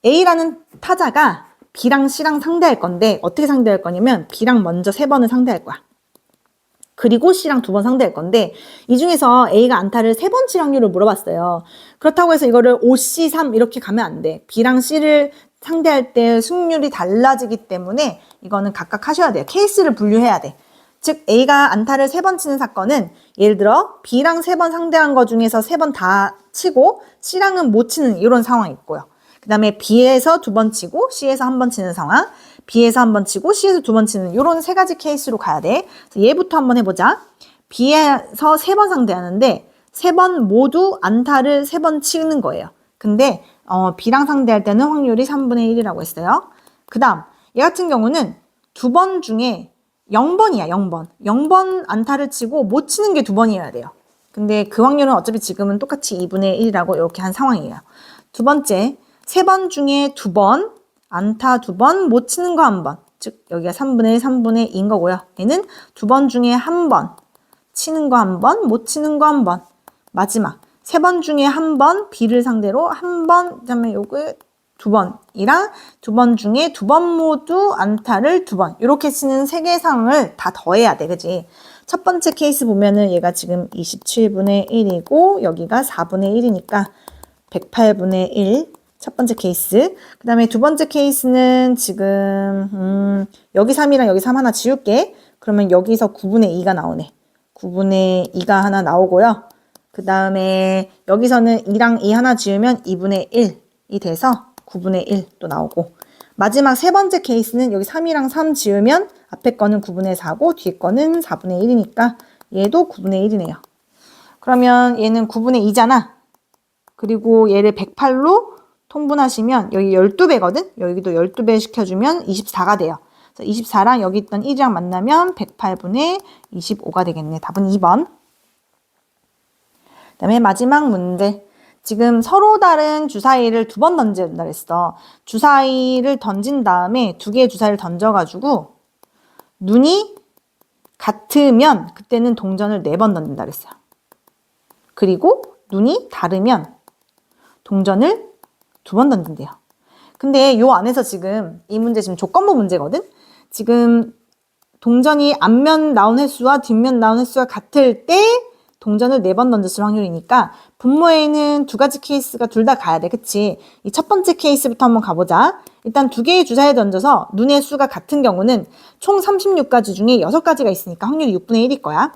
A라는 타자가 B랑 C랑 상대할 건데 어떻게 상대할 거냐면 B랑 먼저 3번을 상대할 거야. 그리고 C랑 2번 상대할 건데 이 중에서 A가 안타를 3번 칠 확률을 물어봤어요. 그렇다고 해서 이거를 5C3 이렇게 가면 안 돼. B랑 C를 상대할 때 승률이 달라지기 때문에 이거는 각각 하셔야 돼요. 케이스를 분류해야 돼. 즉 A가 안타를 3번 치는 사건은 예를 들어 B랑 3번 상대한 거 중에서 3번 다 치고 C랑은 못 치는 이런 상황이 있고요. 그 다음에 B에서 2번 치고 C에서 1번 치는 상황, B에서 1번 치고 C에서 2번 치는 이런 3가지 케이스로 가야 돼. 그래서 얘부터 한번 해보자. B에서 3번 상대하는데 3번 모두 안타를 3번 치는 거예요. 근데 B랑 상대할 때는 확률이 3분의 1이라고 했어요. 그 다음 얘 같은 경우는 2번 중에 0번이야, 0번. 0번 안타를 치고 못 치는 게 2번이어야 돼요. 근데 그 확률은 어차피 지금은 똑같이 2분의 1이라고 이렇게 한 상황이에요. 두 번째, 3번 중에 2번, 안타 2번, 못 치는 거 1번. 즉, 여기가 3분의 1, 3분의 2인 거고요. 얘는 2번 중에 1번, 치는 거 1번, 못 치는 거 1번. 마지막, 3번 중에 1번, B를 상대로 1번, 그 다음에 요거 2번이랑 2번 중에 2번 모두 안타를 2번 이렇게 치는 3개의 상황을 다 더해야 돼. 그지? 첫 번째 케이스 보면은 얘가 지금 27분의 1이고 여기가 4분의 1이니까 108분의 1 첫 번째 케이스. 그 다음에 두 번째 케이스는 지금 여기 3이랑 여기 3 하나 지울게. 그러면 여기서 9분의 2가 나오네. 9분의 2가 하나 나오고요. 그 다음에 여기서는 2랑 2 하나 지우면 2분의 1이 돼서 9분의 1 또 나오고 마지막 세 번째 케이스는 여기 3이랑 3 지우면 앞에 거는 9분의 4고 뒤에 거는 4분의 1이니까 얘도 9분의 1이네요. 그러면 얘는 9분의 2잖아. 그리고 얘를 108로 통분하시면 여기 12배거든? 여기도 12배 시켜주면 24가 돼요. 그래서 24랑 여기 있던 1이랑 만나면 108분의 25가 되겠네. 답은 2번. 그 다음에 마지막 문제. 지금 서로 다른 주사위를 2번 던져야 된다 그랬어. 주사위를 던진 다음에 2개의 주사위를 던져가지고 눈이 같으면 그때는 동전을 4번 던진다 그랬어요. 그리고 눈이 다르면 동전을 2번 던진대요. 근데 요 안에서 지금 이 문제 지금 조건부 문제거든? 지금 동전이 앞면 나온 횟수와 뒷면 나온 횟수가 같을 때 동전을 4번 던졌을 확률이니까 분모에는 2가지 케이스가 둘 다 가야 돼. 그치? 이 첫 번째 케이스부터 한번 가보자. 일단 2개의 주사위를 던져서 눈의 수가 같은 경우는 총 36가지 중에 6가지가 있으니까 확률이 6분의 1일 거야.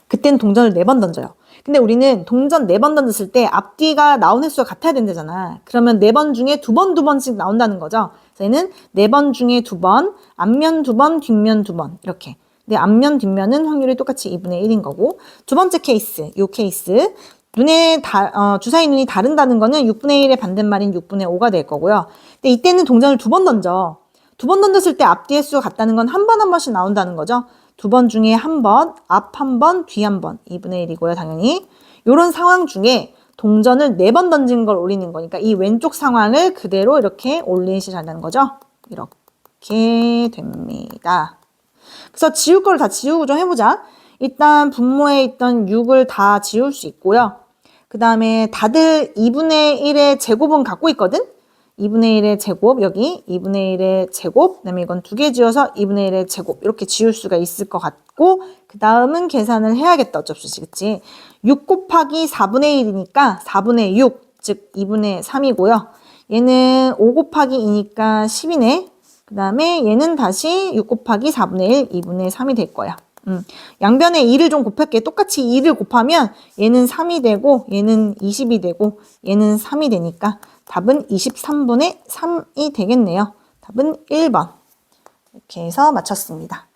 그때는 동전을 4번 던져요. 근데 우리는 동전 4번 던졌을 때 앞뒤가 나온 횟수가 같아야 된다잖아. 그러면 4번 중에 2번씩 나온다는 거죠. 그래서 얘는 4번 중에 2번, 앞면 2번, 뒷면 2번 이렇게. 근데 앞면, 뒷면은 확률이 똑같이 2분의 1인 거고. 두 번째 케이스, 요 케이스. 주사위 눈이 다른다는 거는 6분의 1의 반대말인 6분의 5가 될 거고요. 근데 이때는 동전을 2번 던져. 2번 던졌을 때 앞뒤 횟수가 같다는 건 한 번씩 나온다는 거죠. 2번 중에 한 번, 앞 한 번, 뒤 한 번. 2분의 1이고요, 당연히. 요런 상황 중에 동전을 4번 던진 걸 올리는 거니까 이 왼쪽 상황을 그대로 이렇게 올리셔야 한다는 거죠. 이렇게 됩니다. 그래서 지울 걸 다 지우고 좀 해보자. 일단 분모에 있던 6을 다 지울 수 있고요. 그 다음에 다들 2분의 1의 제곱은 갖고 있거든? 2분의 1의 제곱, 여기 2분의 1의 제곱, 그 다음에 이건 2개 지어서 2분의 1의 제곱 이렇게 지울 수가 있을 것 같고 그 다음은 계산을 해야겠다. 어쩔 수 없이, 그치? 6 곱하기 4분의 1이니까 4분의 6, 즉 2분의 3이고요. 얘는 5 곱하기 2니까 10이네. 그 다음에 얘는 다시 6 곱하기 4분의 1, 2분의 3이 될 거야. 양변에 2를 좀 곱할게. 똑같이 2를 곱하면 얘는 3이 되고 얘는 20이 되고 얘는 3이 되니까 답은 23분의 3이 되겠네요. 답은 1번. 이렇게 해서 맞췄습니다.